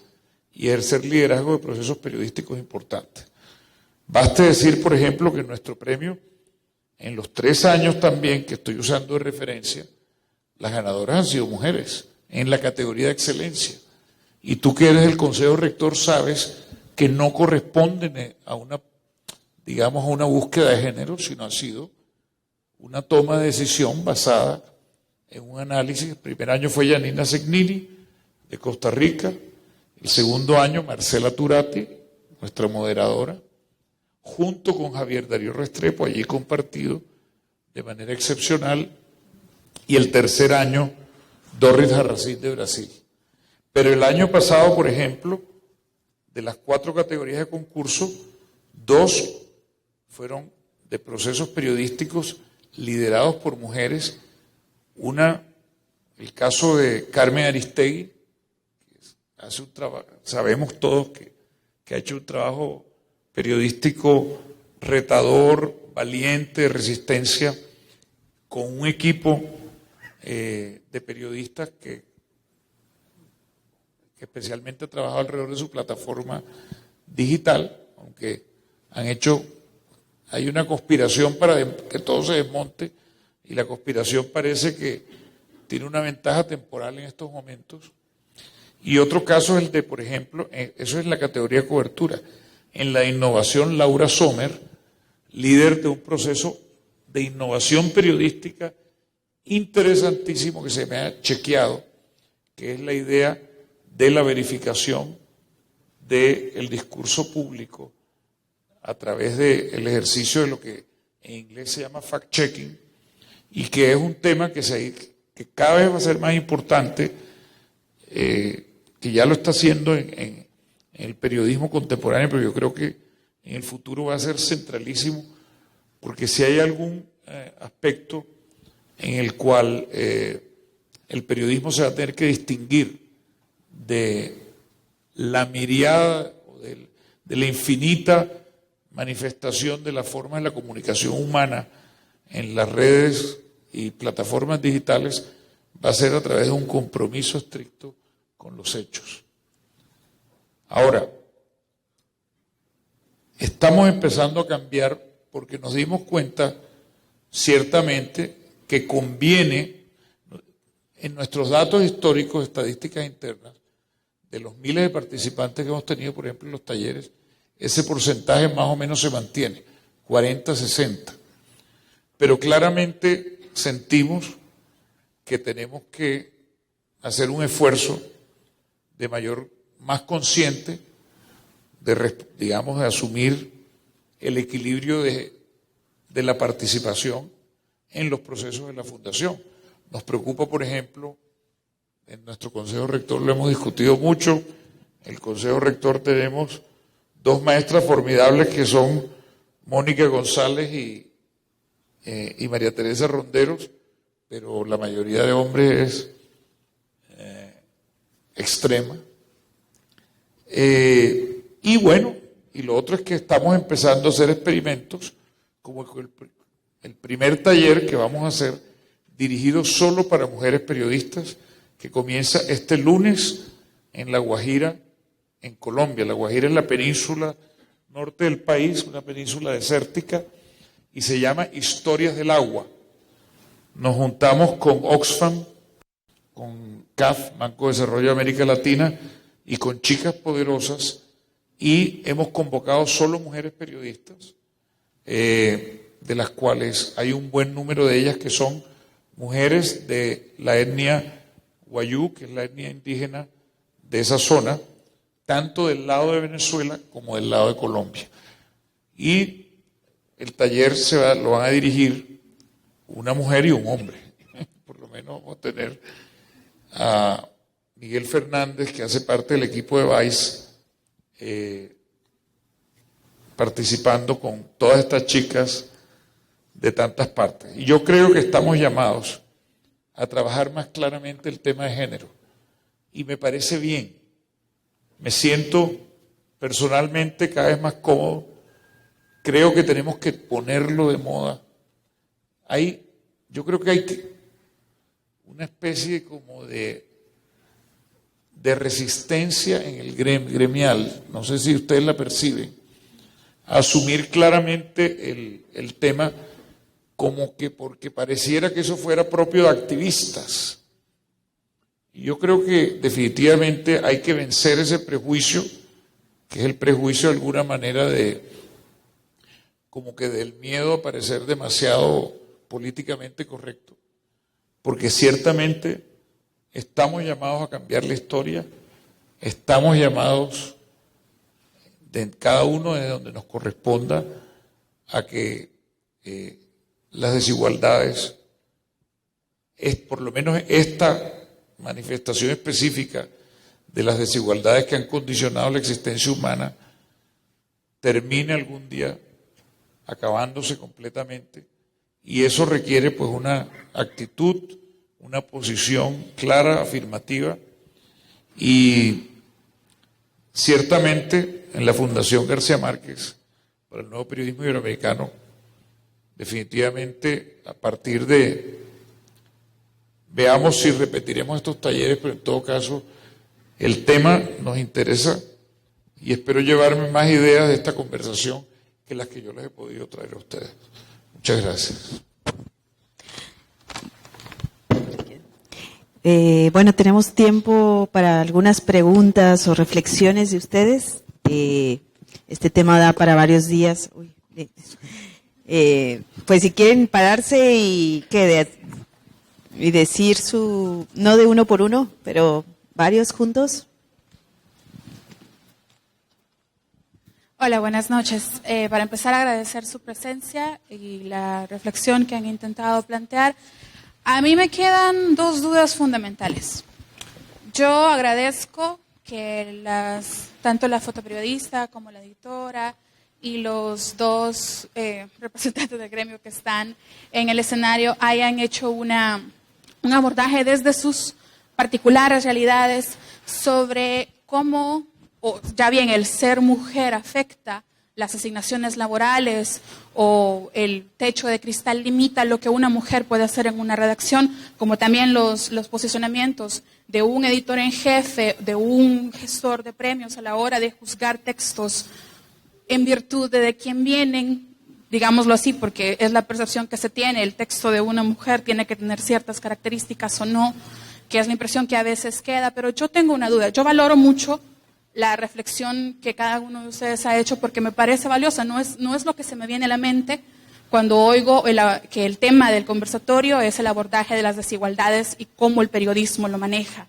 y ejercer liderazgo de procesos periodísticos importantes. Baste decir, por ejemplo, que nuestro premio, en los 3 años también que estoy usando de referencia, las ganadoras han sido mujeres en la categoría de excelencia. Y tú que eres el Consejo Rector sabes que no corresponden a una búsqueda de género, sino ha sido una toma de decisión basada en un análisis. El primer año fue Yanina Segnini, de Costa Rica. El segundo año, Marcela Turati, nuestra moderadora, junto con Javier Darío Restrepo, allí compartido de manera excepcional. Y el tercer año, Doris Jarracín de Brasil. Pero el año pasado, por ejemplo, de las 4 categorías de concurso, 2 fueron de procesos periodísticos liderados por mujeres. El caso de Carmen Aristegui, que hace un trabajo, sabemos todos que ha hecho un trabajo periodístico retador, valiente, de resistencia, con un equipo de periodistas que especialmente ha trabajado alrededor de su plataforma digital, aunque hay una conspiración para que todo se desmonte, y la conspiración parece que tiene una ventaja temporal en estos momentos. Y otro caso es el de, por ejemplo, eso es la categoría de cobertura. En la innovación, Laura Sommer, líder de un proceso de innovación periodística interesantísimo que se me ha chequeado, que es la idea de la verificación del discurso público a través del ejercicio de lo que en inglés se llama fact-checking, y que es un tema que que cada vez va a ser más importante, que ya lo está haciendo en el periodismo contemporáneo, pero yo creo que en el futuro va a ser centralísimo, porque si hay algún aspecto en el cual el periodismo se va a tener que distinguir de la miriada, de la infinita manifestación de las formas de la comunicación humana en las redes y plataformas digitales, va a ser a través de un compromiso estricto con los hechos. Ahora, estamos empezando a cambiar porque nos dimos cuenta, ciertamente, que conviene, en nuestros datos históricos, estadísticas internas, de los miles de participantes que hemos tenido, por ejemplo, en los talleres, ese porcentaje más o menos se mantiene, 40-60. Pero claramente sentimos que tenemos que hacer un esfuerzo más consciente de asumir el equilibrio de la participación en los procesos de la fundación. Nos preocupa, por ejemplo, en nuestro Consejo Rector lo hemos discutido mucho. En el Consejo Rector tenemos 2 maestras formidables que son Mónica González y María Teresa Ronderos, pero la mayoría de hombres es extrema. Y bueno, y lo otro es que estamos empezando a hacer experimentos, como el primer taller que vamos a hacer, dirigido solo para mujeres periodistas, que comienza este lunes en La Guajira, en Colombia. La Guajira es la península norte del país, una península desértica, y se llama Historias del Agua. Nos juntamos con Oxfam, con CAF, Banco de Desarrollo de América Latina, y con Chicas Poderosas, y hemos convocado solo mujeres periodistas, de las cuales hay un buen número de ellas que son mujeres de la etnia Wayuu, que es la etnia indígena de esa zona, tanto del lado de Venezuela como del lado de Colombia. Y el taller lo van a dirigir una mujer y un hombre. Por lo menos vamos a tener a Miguel Fernández, que hace parte del equipo de Vice, participando con todas estas chicas de tantas partes. Y yo creo que estamos llamados a trabajar más claramente el tema de género. Y me parece bien. Me siento personalmente cada vez más cómodo. Creo que tenemos que ponerlo de moda. Yo creo que hay una especie como de resistencia en el gremial, no sé si ustedes la perciben, a asumir claramente el tema como que porque pareciera que eso fuera propio de activistas. Y yo creo que definitivamente hay que vencer ese prejuicio, que es el prejuicio de alguna manera como que del miedo a parecer demasiado políticamente correcto, porque ciertamente estamos llamados a cambiar la historia, estamos llamados cada uno desde donde nos corresponda a que las desigualdades, por lo menos esta manifestación específica de las desigualdades que han condicionado la existencia humana, termine algún día acabándose completamente, y eso requiere pues una actitud, una posición clara, afirmativa, y ciertamente en la Fundación García Márquez para el Nuevo Periodismo Iberoamericano, definitivamente a partir veamos si repetiremos estos talleres, pero en todo caso el tema nos interesa y espero llevarme más ideas de esta conversación que las que yo les he podido traer a ustedes. Muchas gracias. Bueno, tenemos tiempo para algunas preguntas o reflexiones de ustedes. Este tema da para varios días. Pues si quieren pararse y decir no de uno por uno, pero varios juntos. Hola, buenas noches. Para empezar, agradecer su presencia y la reflexión que han intentado plantear. A mí me quedan dos dudas fundamentales. Yo agradezco que tanto la fotoperiodista como la editora y los dos representantes del gremio que están en el escenario hayan hecho un abordaje desde sus particulares realidades sobre cómo, ya bien, el ser mujer afecta las asignaciones laborales o el techo de cristal limita lo que una mujer puede hacer en una redacción, como también los posicionamientos de un editor en jefe, de un gestor de premios a la hora de juzgar textos en virtud de quién vienen, digámoslo así, porque es la percepción que se tiene, el texto de una mujer tiene que tener ciertas características o no, que es la impresión que a veces queda, pero yo tengo una duda. Yo valoro mucho la reflexión que cada uno de ustedes ha hecho porque me parece valiosa, no es lo que se me viene a la mente cuando oigo que el tema del conversatorio es el abordaje de las desigualdades y cómo el periodismo lo maneja.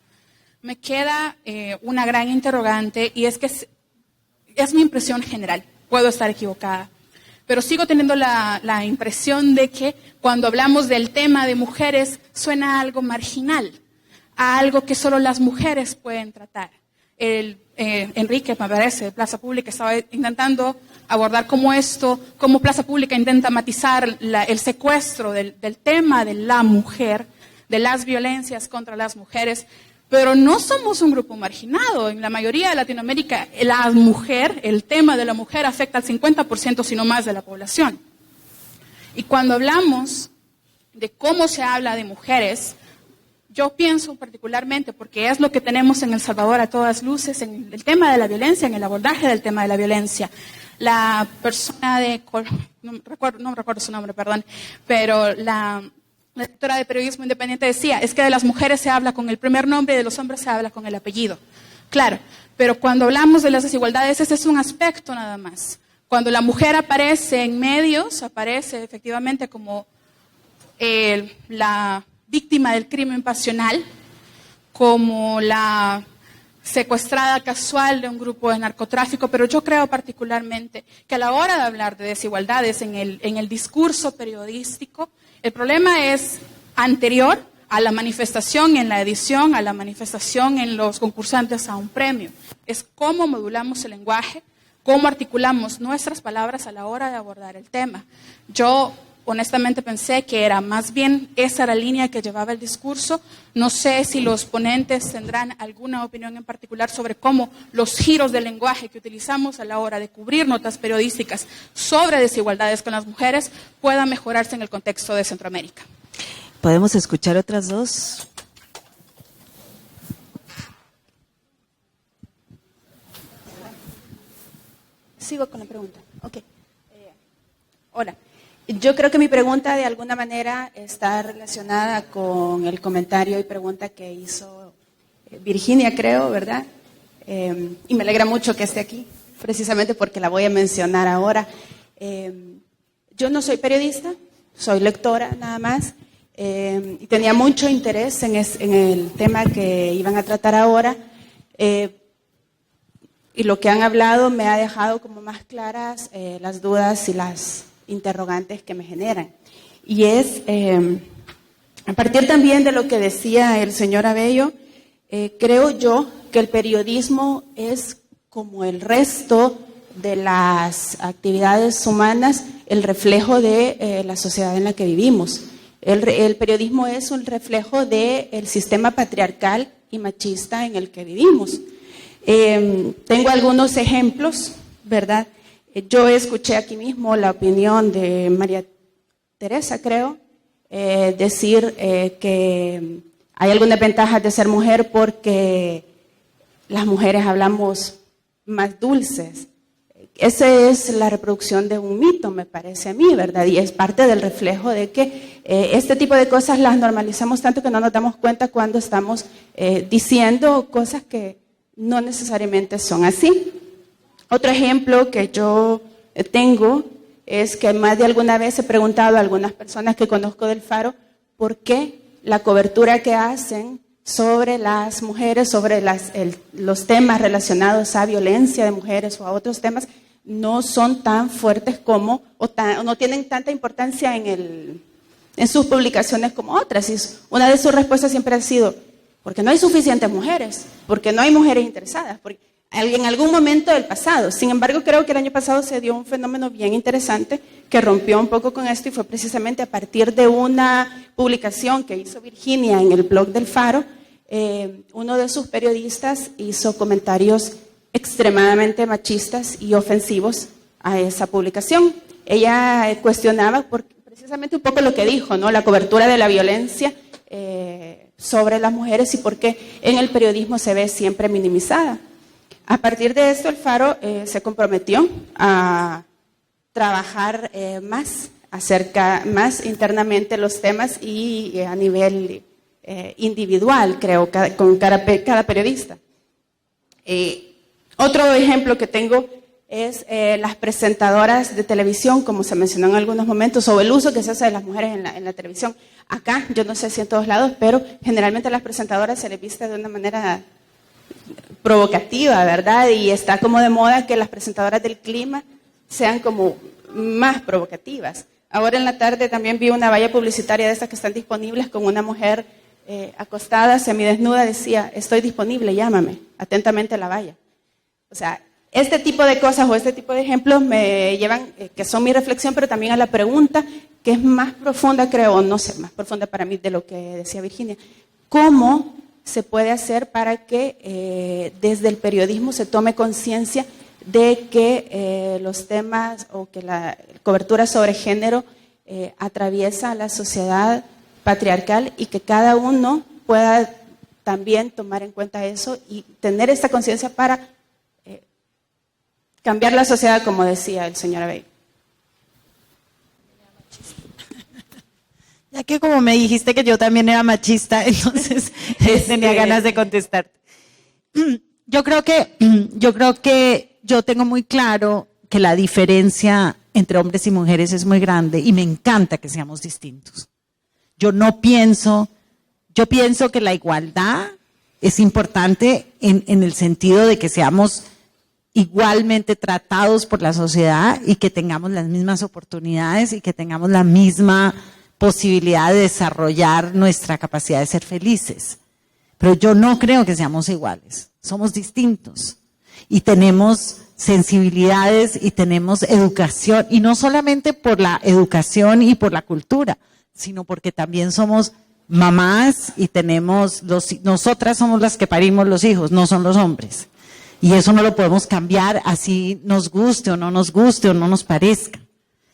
Me queda una gran interrogante y es que es mi impresión general, puedo estar equivocada, pero sigo teniendo la impresión de que cuando hablamos del tema de mujeres suena a algo marginal, a algo que solo las mujeres pueden tratar. Enrique, me parece, de Plaza Pública, estaba intentando abordar cómo Plaza Pública intenta matizar el secuestro del tema de la mujer, de las violencias contra las mujeres, pero no somos un grupo marginado. En la mayoría de Latinoamérica, el tema de la mujer afecta al 50%, si no más, de la población. Y cuando hablamos de cómo se habla de mujeres, yo pienso particularmente, porque es lo que tenemos en El Salvador a todas luces, en el tema de la violencia, en el abordaje del tema de la violencia. La persona no recuerdo su nombre, perdón, pero la directora de Periodismo Independiente decía, es que de las mujeres se habla con el primer nombre y de los hombres se habla con el apellido. Claro, pero cuando hablamos de las desigualdades, ese es un aspecto nada más. Cuando la mujer aparece en medios, aparece efectivamente como la víctima del crimen pasional, como la secuestrada casual de un grupo de narcotráfico, pero yo creo particularmente que a la hora de hablar de desigualdades en el discurso periodístico, el problema es anterior a la manifestación en la edición, a la manifestación en los concursantes a un premio. Es cómo modulamos el lenguaje, cómo articulamos nuestras palabras a la hora de abordar el tema. Yo honestamente pensé que era más bien esa la línea que llevaba el discurso. No sé si los ponentes tendrán alguna opinión en particular sobre cómo los giros del lenguaje que utilizamos a la hora de cubrir notas periodísticas sobre desigualdades con las mujeres puedan mejorarse en el contexto de Centroamérica. ¿Podemos escuchar otras dos? Sigo con la pregunta. Ok. Hola. Yo creo que mi pregunta de alguna manera está relacionada con el comentario y pregunta que hizo Virginia, creo, ¿verdad? Y me alegra mucho que esté aquí, precisamente porque la voy a mencionar ahora. Yo no soy periodista, soy lectora nada más, y tenía mucho interés en el tema que iban a tratar ahora. Y lo que han hablado me ha dejado como más claras las dudas y las interrogantes que me generan. Y es, a partir también de lo que decía el señor Abello, creo yo que el periodismo es como el resto de las actividades humanas, el reflejo de la sociedad en la que vivimos. El periodismo es un reflejo del sistema patriarcal y machista en el que vivimos. Tengo algunos ejemplos, ¿verdad? Yo escuché aquí mismo la opinión de María Teresa, creo, decir que hay algunas ventajas de ser mujer porque las mujeres hablamos más dulces. Esa es la reproducción de un mito, me parece a mí, ¿verdad? Y es parte del reflejo de que este tipo de cosas las normalizamos tanto que no nos damos cuenta cuando estamos diciendo cosas que no necesariamente son así. Otro ejemplo que yo tengo es que más de alguna vez he preguntado a algunas personas que conozco del Faro por qué la cobertura que hacen sobre las mujeres, sobre los temas relacionados a violencia de mujeres o a otros temas, no son tan fuertes como, o no tienen tanta importancia en en sus publicaciones como otras. Y una de sus respuestas siempre ha sido, porque no hay suficientes mujeres, porque no hay mujeres interesadas, porque en algún momento del pasado. Sin embargo, creo que el año pasado se dio un fenómeno bien interesante que rompió un poco con esto y fue precisamente a partir de una publicación que hizo Virginia en el blog del Faro. Uno de sus periodistas hizo comentarios extremadamente machistas y ofensivos a esa publicación. Ella cuestionaba precisamente un poco lo que dijo, ¿no? La cobertura de la violencia sobre las mujeres y por qué en el periodismo se ve siempre minimizada. A partir de esto, el Faro se comprometió a trabajar más internamente los temas y a nivel individual, creo, con cada periodista. Otro ejemplo que tengo es las presentadoras de televisión, como se mencionó en algunos momentos, o el uso que se hace de las mujeres en la televisión. Acá, yo no sé si en todos lados, pero generalmente a las presentadoras se les viste de una manera provocativa, ¿verdad? Y está como de moda que las presentadoras del clima sean como más provocativas. Ahora en la tarde también vi una valla publicitaria de estas que están disponibles con una mujer acostada, semidesnuda, decía, estoy disponible, llámame, atentamente la valla. O sea, este tipo de cosas o este tipo de ejemplos me llevan, que son mi reflexión, pero también a la pregunta que es más profunda, creo, no sé, más profunda para mí de lo que decía Virginia. ¿Cómo se puede hacer para que desde el periodismo se tome conciencia de que los temas o que la cobertura sobre género atraviesa a la sociedad patriarcal y que cada uno pueda también tomar en cuenta eso y tener esta conciencia para cambiar la sociedad, como decía el señor Abey? Ya que como me dijiste que yo también era machista, entonces tenía ganas de contestarte. Yo creo que yo tengo muy claro que la diferencia entre hombres y mujeres es muy grande y me encanta que seamos distintos. Yo pienso que la igualdad es importante en el sentido de que seamos igualmente tratados por la sociedad y que tengamos las mismas oportunidades y que tengamos la misma posibilidad de desarrollar nuestra capacidad de ser felices. Pero yo no creo que seamos iguales, somos distintos y tenemos sensibilidades y tenemos educación, y no solamente por la educación y por la cultura, sino porque también somos mamás y nosotras somos las que parimos los hijos, no son los hombres. Y eso no lo podemos cambiar así nos guste o no nos guste o no nos parezca.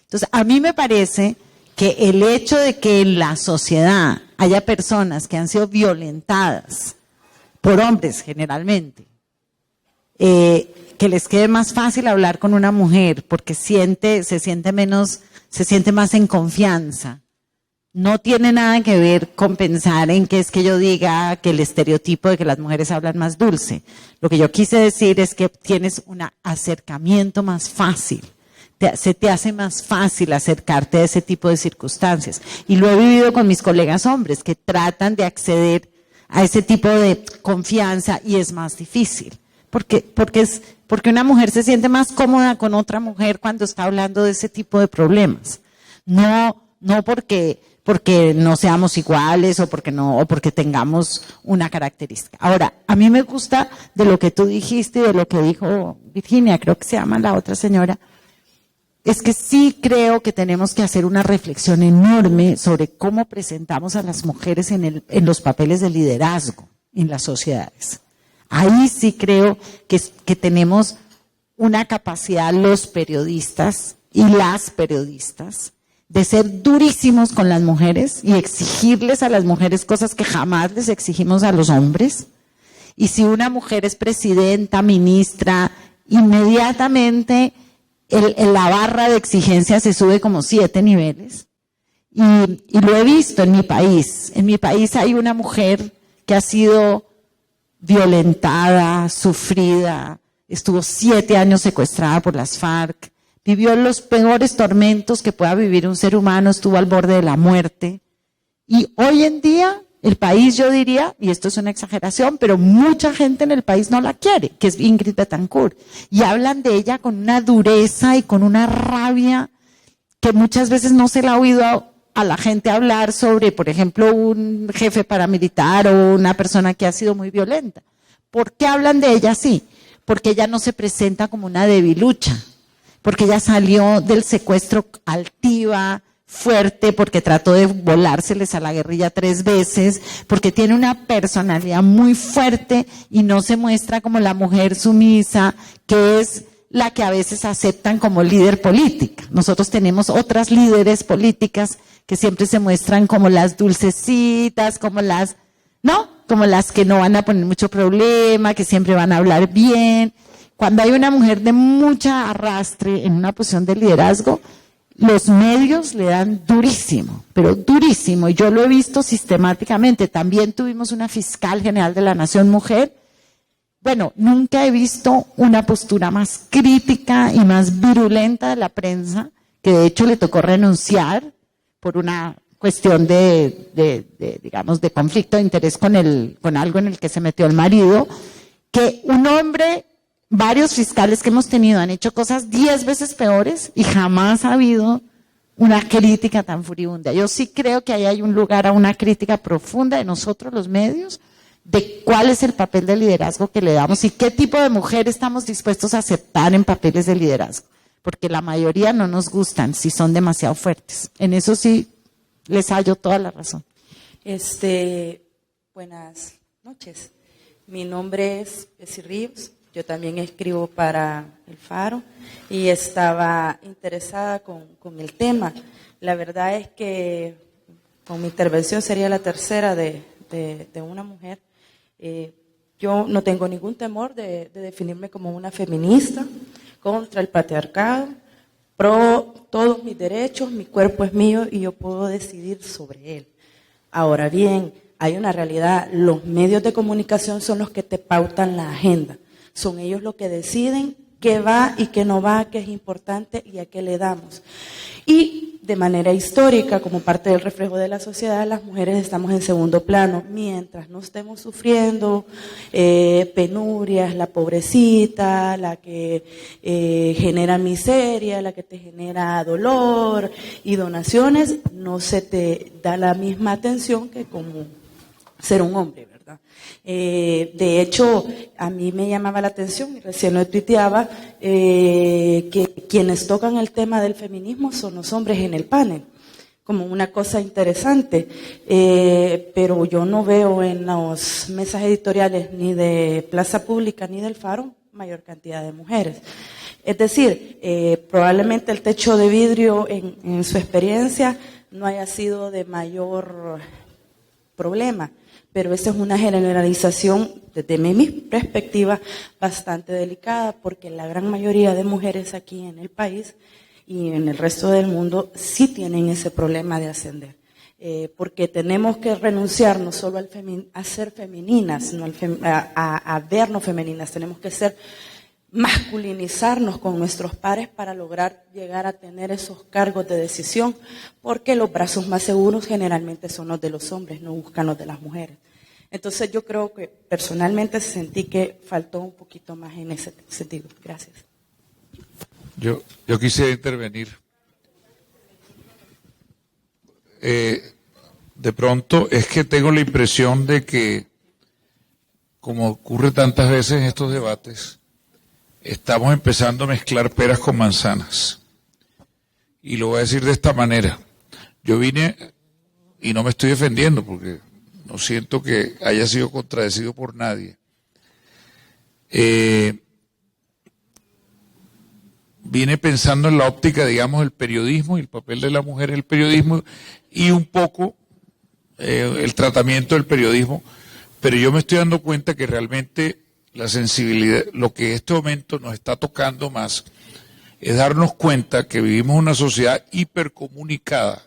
Entonces, a mí me parece que el hecho de que en la sociedad haya personas que han sido violentadas por hombres generalmente, que les quede más fácil hablar con una mujer porque se siente más en confianza, no tiene nada que ver con pensar en que es que yo diga que el estereotipo de que las mujeres hablan más dulce. Lo que yo quise decir es que tienes un acercamiento más fácil. Se te hace más fácil acercarte a ese tipo de circunstancias. Y lo he vivido con mis colegas hombres que tratan de acceder a ese tipo de confianza y es más difícil. Porque una mujer se siente más cómoda con otra mujer cuando está hablando de ese tipo de problemas. No porque no seamos iguales o porque tengamos una característica. Ahora, a mí me gusta de lo que tú dijiste y de lo que dijo Virginia, creo que se llama la otra señora, es que sí creo que tenemos que hacer una reflexión enorme sobre cómo presentamos a las mujeres en los papeles de liderazgo en las sociedades. Ahí sí creo que tenemos una capacidad los periodistas y las periodistas de ser durísimos con las mujeres y exigirles a las mujeres cosas que jamás les exigimos a los hombres. Y si una mujer es presidenta, ministra, inmediatamente la barra de exigencia se sube como 7 niveles. Y lo he visto en mi país. En mi país hay una mujer que ha sido violentada, sufrida, estuvo 7 años secuestrada por las FARC, vivió los peores tormentos que pueda vivir un ser humano, estuvo al borde de la muerte. Y hoy en día, el país, yo diría, y esto es una exageración, pero mucha gente en el país no la quiere, que es Ingrid Betancourt. Y hablan de ella con una dureza y con una rabia que muchas veces no se la ha oído a la gente a hablar sobre, por ejemplo, un jefe paramilitar o una persona que ha sido muy violenta. ¿Por qué hablan de ella así? Porque ella no se presenta como una debilucha, porque ella salió del secuestro altiva, fuerte, porque trató de volárseles a la guerrilla 3 veces, porque tiene una personalidad muy fuerte y no se muestra como la mujer sumisa, que es la que a veces aceptan como líder política. Nosotros tenemos otras líderes políticas que siempre se muestran como las dulcecitas, como las, ¿no? Como las que no van a poner mucho problema, que siempre van a hablar bien. Cuando hay una mujer de mucha arrastre en una posición de liderazgo, los medios le dan durísimo, pero durísimo. Y yo lo he visto sistemáticamente. También tuvimos una fiscal general de la Nación mujer. Bueno, nunca he visto una postura más crítica y más virulenta de la prensa, que de hecho le tocó renunciar por una cuestión digamos, de conflicto de interés con algo en el que se metió el marido, que un hombre, varios fiscales que hemos tenido han hecho cosas 10 veces peores y jamás ha habido una crítica tan furibunda. Yo sí creo que ahí hay un lugar a una crítica profunda de nosotros, los medios, de cuál es el papel de liderazgo que le damos y qué tipo de mujer estamos dispuestos a aceptar en papeles de liderazgo, porque la mayoría no nos gustan si son demasiado fuertes. En eso sí les hallo toda la razón. Buenas noches. Mi nombre es Bessie Ríos. Yo también escribo para El Faro y estaba interesada con el tema. La verdad es que con mi intervención sería la tercera de una mujer. Yo no tengo ningún temor de definirme como una feminista, contra el patriarcado, pro todos mis derechos, mi cuerpo es mío y yo puedo decidir sobre él. Ahora bien, hay una realidad, los medios de comunicación son los que te pautan la agenda. Son ellos los que deciden qué va y qué no va, qué es importante y a qué le damos. Y de manera histórica, como parte del reflejo de la sociedad, las mujeres estamos en segundo plano. Mientras no estemos sufriendo penurias, la pobrecita, la que genera miseria, la que te genera dolor y donaciones, no se te da la misma atención que como ser un hombre, ¿verdad? De hecho, a mí me llamaba la atención, y recién lo tuiteaba, que quienes tocan el tema del feminismo son los hombres en el panel, como una cosa interesante, pero yo no veo en las mesas editoriales ni de Plaza Pública ni del Faro mayor cantidad de mujeres. Es decir, probablemente el techo de vidrio en su experiencia no haya sido de mayor problema, pero esa es una generalización desde mi perspectiva bastante delicada, porque la gran mayoría de mujeres aquí en el país y en el resto del mundo sí tienen ese problema de ascender, porque tenemos que renunciar no solo a ser femeninas, no a vernos femeninas, tenemos que masculinizarnos con nuestros pares para lograr llegar a tener esos cargos de decisión, porque los brazos más seguros generalmente son los de los hombres, no buscan los de las mujeres. Entonces yo creo que personalmente sentí que faltó un poquito más en ese sentido. Gracias. Yo quisiera intervenir. De pronto es que tengo la impresión de que, como ocurre tantas veces en estos debates, estamos empezando a mezclar peras con manzanas. Y lo voy a decir de esta manera. Yo vine, y no me estoy defendiendo porque no siento que haya sido contradecido por nadie. Vine pensando en la óptica, digamos, del periodismo y el papel de la mujer en el periodismo y un poco el tratamiento del periodismo, pero yo me estoy dando cuenta que realmente la sensibilidad, lo que en este momento nos está tocando más, es darnos cuenta que vivimos en una sociedad hipercomunicada,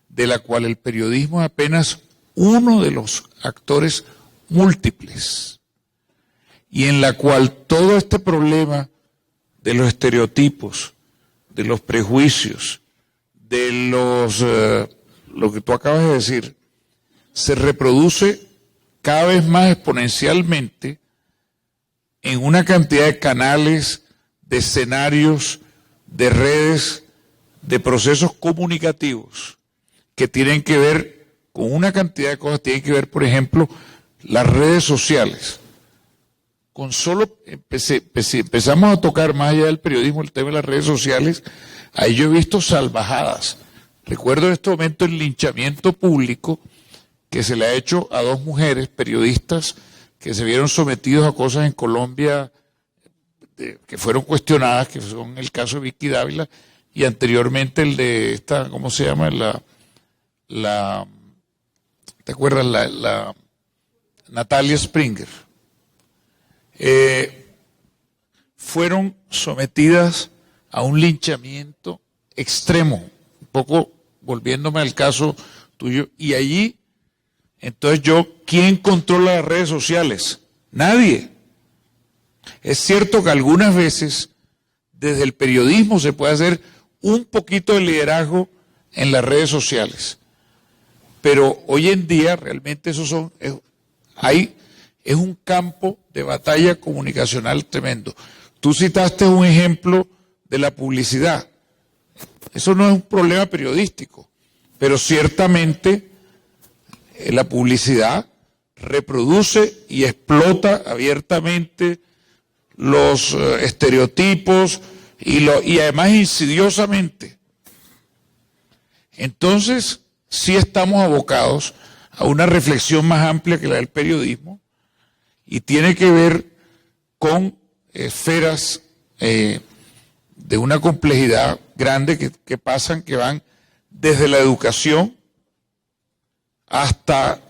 de la cual el periodismo es apenas uno de los actores múltiples, y en la cual todo este problema de los estereotipos, de los prejuicios, de lo que tú acabas de decir, se reproduce cada vez más exponencialmente en una cantidad de canales, de escenarios, de redes, de procesos comunicativos que tienen que ver con una cantidad de cosas, tienen que ver, por ejemplo, las redes sociales. Con solo empezamos a tocar más allá del periodismo el tema de las redes sociales, ahí yo he visto salvajadas. Recuerdo en este momento el linchamiento público que se le ha hecho a 2 mujeres periodistas que se vieron sometidos a cosas en Colombia que fueron cuestionadas, que son el caso de Vicky Dávila y anteriormente el de esta, ¿cómo se llama? ¿Te acuerdas? La Natalia Springer. Fueron sometidas a un linchamiento extremo, un poco volviéndome al caso tuyo, y allí, entonces ¿quién controla las redes sociales? Nadie. Es cierto que algunas veces desde el periodismo se puede hacer un poquito de liderazgo en las redes sociales, pero hoy en día realmente es un campo de batalla comunicacional tremendo. Tú citaste un ejemplo de la publicidad. Eso no es un problema periodístico, pero ciertamente la publicidad reproduce y explota abiertamente los estereotipos y además insidiosamente. Entonces, sí estamos abocados a una reflexión más amplia que la del periodismo y tiene que ver con esferas de una complejidad grande que van desde la educación hasta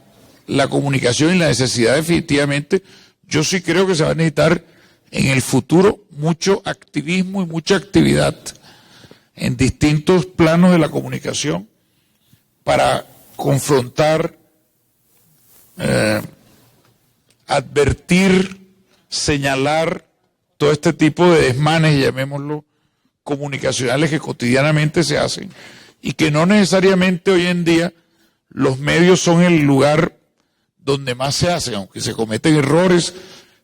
la comunicación y la necesidad definitivamente. Yo sí creo que se va a necesitar en el futuro mucho activismo y mucha actividad en distintos planos de la comunicación para confrontar, advertir, señalar todo este tipo de desmanes, llamémoslo, comunicacionales que cotidianamente se hacen y que no necesariamente hoy en día los medios son el lugar donde más se hacen, aunque se cometen errores,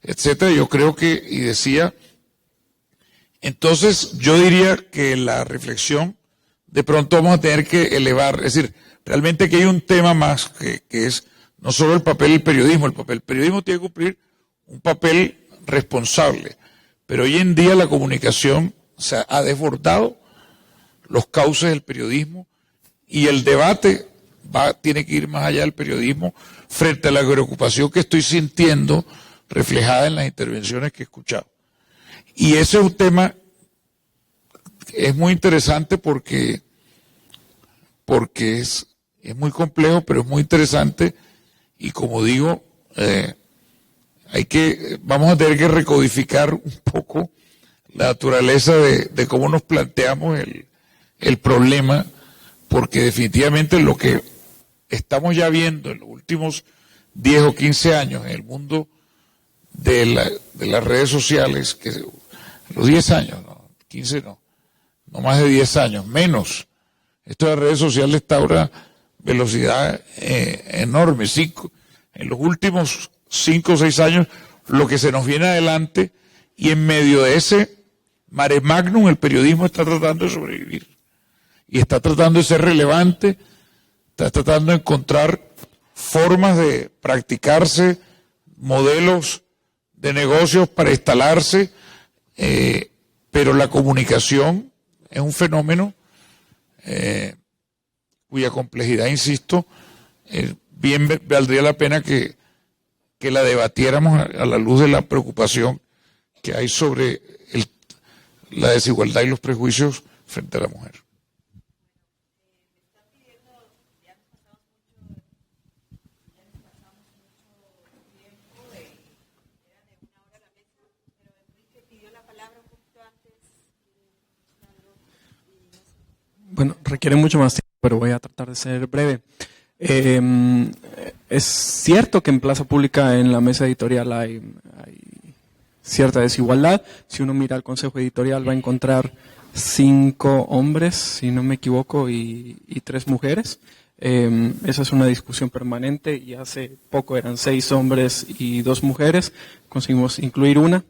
etcétera. Yo creo que, y decía, entonces yo diría que la reflexión de pronto vamos a tener que elevar, es decir, realmente que hay un tema más que es no solo el papel del periodismo, el periodismo tiene que cumplir un papel responsable, pero hoy en día la comunicación ha desbordado los cauces del periodismo y el debate tiene que ir más allá del periodismo frente a la preocupación que estoy sintiendo reflejada en las intervenciones que he escuchado. Y ese es un tema, es muy interesante porque es muy complejo, pero es muy interesante y como digo, vamos a tener que recodificar un poco la naturaleza de cómo nos planteamos el problema, porque definitivamente lo que estamos ya viendo en los últimos 10 o 15 años en el mundo de las redes sociales, que los 10 años, no, 15 no más de 10 años, menos. Esto de las redes sociales está ahora velocidad enorme. En los últimos 5 o 6 años, lo que se nos viene adelante, y en medio de ese mare magnum, el periodismo está tratando de sobrevivir. Y está tratando de ser relevante, está tratando de encontrar formas de practicarse, modelos de negocios para instalarse, pero la comunicación es un fenómeno cuya complejidad, insisto, bien valdría la pena que la debatiéramos a la luz de la preocupación que hay sobre la desigualdad y los prejuicios frente a la mujer. Bueno, requiere mucho más tiempo, pero voy a tratar de ser breve. Es cierto que en Plaza Pública, en la mesa editorial, hay cierta desigualdad. Si uno mira el consejo editorial va a encontrar 5 hombres, si no me equivoco, y 3 mujeres. Esa es una discusión permanente y hace poco eran 6 hombres y 2 mujeres. Conseguimos incluir una.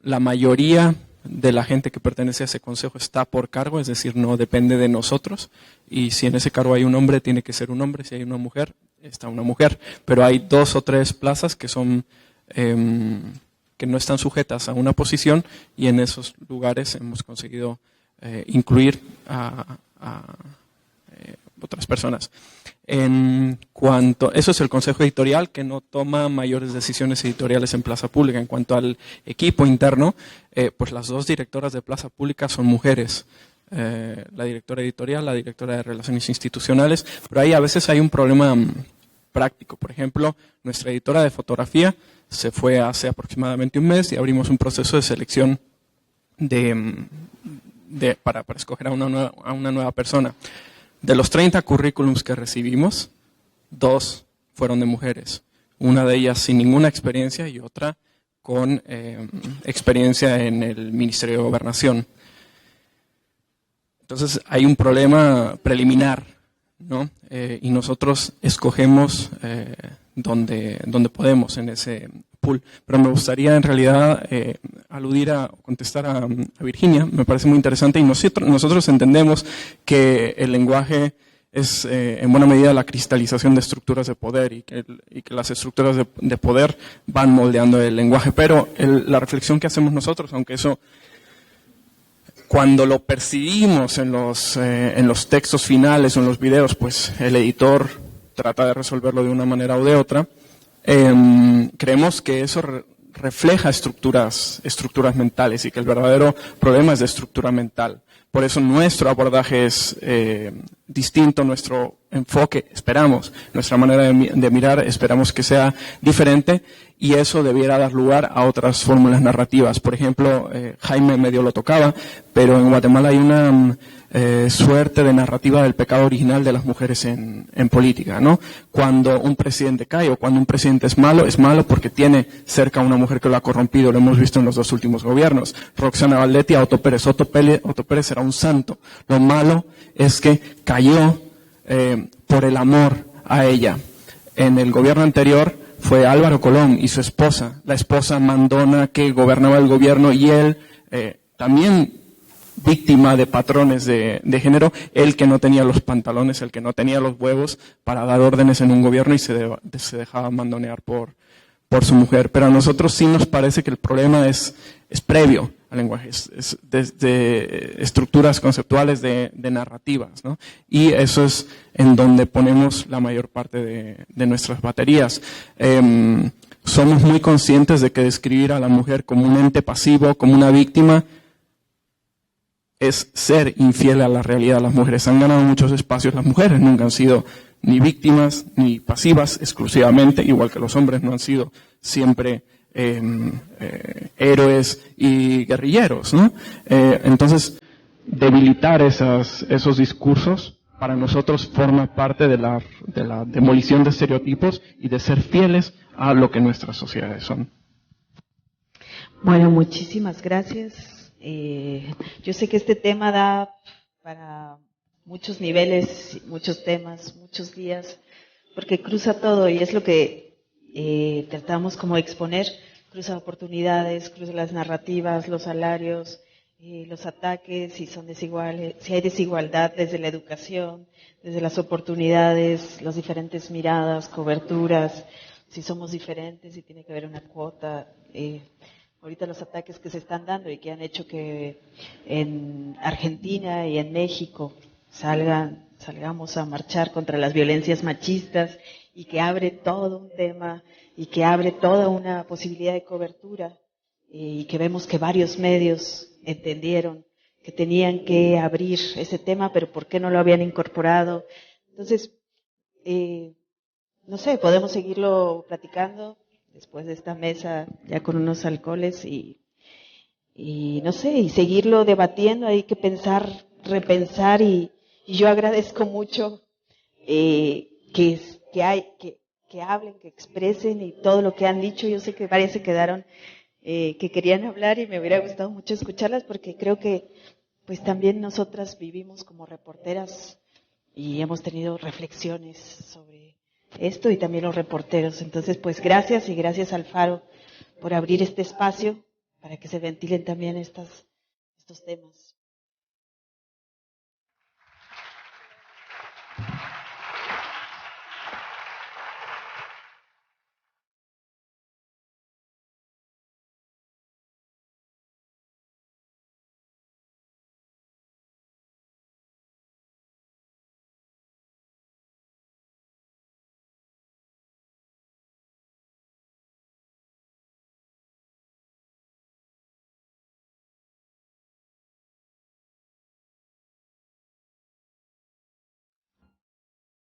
La mayoría de la gente que pertenece a ese consejo está por cargo, es decir, no depende de nosotros. Y si en ese cargo hay un hombre, tiene que ser un hombre. Si hay una mujer, está una mujer. Pero hay 2 o 3 plazas que son que no están sujetas a una posición, y en esos lugares hemos conseguido incluir a otras personas. En cuanto, eso es el consejo editorial, que no toma mayores decisiones editoriales en Plaza Pública. En cuanto al equipo interno, pues las 2 directoras de Plaza Pública son mujeres. La directora editorial, la directora de Relaciones Institucionales, pero ahí a veces hay un problema práctico. Por ejemplo, nuestra editora de fotografía se fue hace aproximadamente un mes y abrimos un proceso de selección para escoger a una nueva persona. De los 30 currículums que recibimos, 2 fueron de mujeres. Una de ellas sin ninguna experiencia y otra con experiencia en el Ministerio de Gobernación. Entonces hay un problema preliminar, ¿no? Y nosotros escogemos donde podemos en ese pool. Pero me gustaría en realidad contestar a Virginia. Me parece muy interesante, y nosotros entendemos que el lenguaje es en buena medida la cristalización de estructuras de poder, y que las estructuras de poder van moldeando el lenguaje. Pero la reflexión que hacemos nosotros, aunque eso cuando lo percibimos en los textos finales o en los videos, pues el editor trata de resolverlo de una manera o de otra, creemos que eso refleja estructuras mentales, y que el verdadero problema es de estructura mental. Por eso nuestro abordaje es distinto, nuestro enfoque, esperamos, nuestra manera de mirar, esperamos que sea diferente, y eso debiera dar lugar a otras fórmulas narrativas. Por ejemplo, Jaime medio lo tocaba, pero en Guatemala hay una suerte de narrativa del pecado original de las mujeres en política, ¿no? Cuando un presidente cae o cuando un presidente es malo porque tiene cerca a una mujer que lo ha corrompido. Lo hemos visto en los 2 últimos gobiernos. Roxana Valdetti a Otto Pérez. Otto Pérez era un santo. Lo malo es que cayó por el amor a ella. En el gobierno anterior fue Álvaro Colón y su esposa, la esposa mandona que gobernaba el gobierno, y él también víctima de patrones de género, el que no tenía los pantalones, el que no tenía los huevos para dar órdenes en un gobierno, y se dejaba mandonear por su mujer. Pero a nosotros sí nos parece que el problema es previo al lenguaje, es desde estructuras conceptuales de narrativas, ¿no? Y eso es en donde ponemos la mayor parte de nuestras baterías. Somos muy conscientes de que describir a la mujer como un ente pasivo, como una víctima, es ser infiel a la realidad. Las mujeres han ganado muchos espacios, las mujeres nunca han sido ni víctimas ni pasivas exclusivamente, igual que los hombres no han sido siempre héroes y guerrilleros, ¿no? Entonces, debilitar esos discursos para nosotros forma parte de la demolición de estereotipos y de ser fieles a lo que nuestras sociedades son. Bueno, muchísimas gracias. Yo sé que este tema da para muchos niveles, muchos temas, muchos días, porque cruza todo, y es lo que tratamos como de exponer. Cruza oportunidades, cruza las narrativas, los salarios, los ataques, si son desiguales, si hay desigualdad desde la educación, desde las oportunidades, las diferentes miradas, coberturas, si somos diferentes, si tiene que haber una cuota. Ahorita los ataques que se están dando y que han hecho que en Argentina y en México salgamos a marchar contra las violencias machistas, y que abre todo un tema y que abre toda una posibilidad de cobertura, y que vemos que varios medios entendieron que tenían que abrir ese tema, pero ¿por qué no lo habían incorporado? Entonces, no sé, podemos seguirlo platicando después de esta mesa ya con unos alcoholes y no sé, y seguirlo debatiendo. Hay que pensar, repensar, y yo agradezco mucho que hablen, que expresen, y todo lo que han dicho. Yo sé que varias se quedaron que querían hablar, y me hubiera gustado mucho escucharlas, porque creo que pues también nosotras vivimos como reporteras y hemos tenido reflexiones sobre esto, y también los reporteros. Entonces, pues gracias, y gracias al Faro por abrir este espacio para que se ventilen también estas estos temas.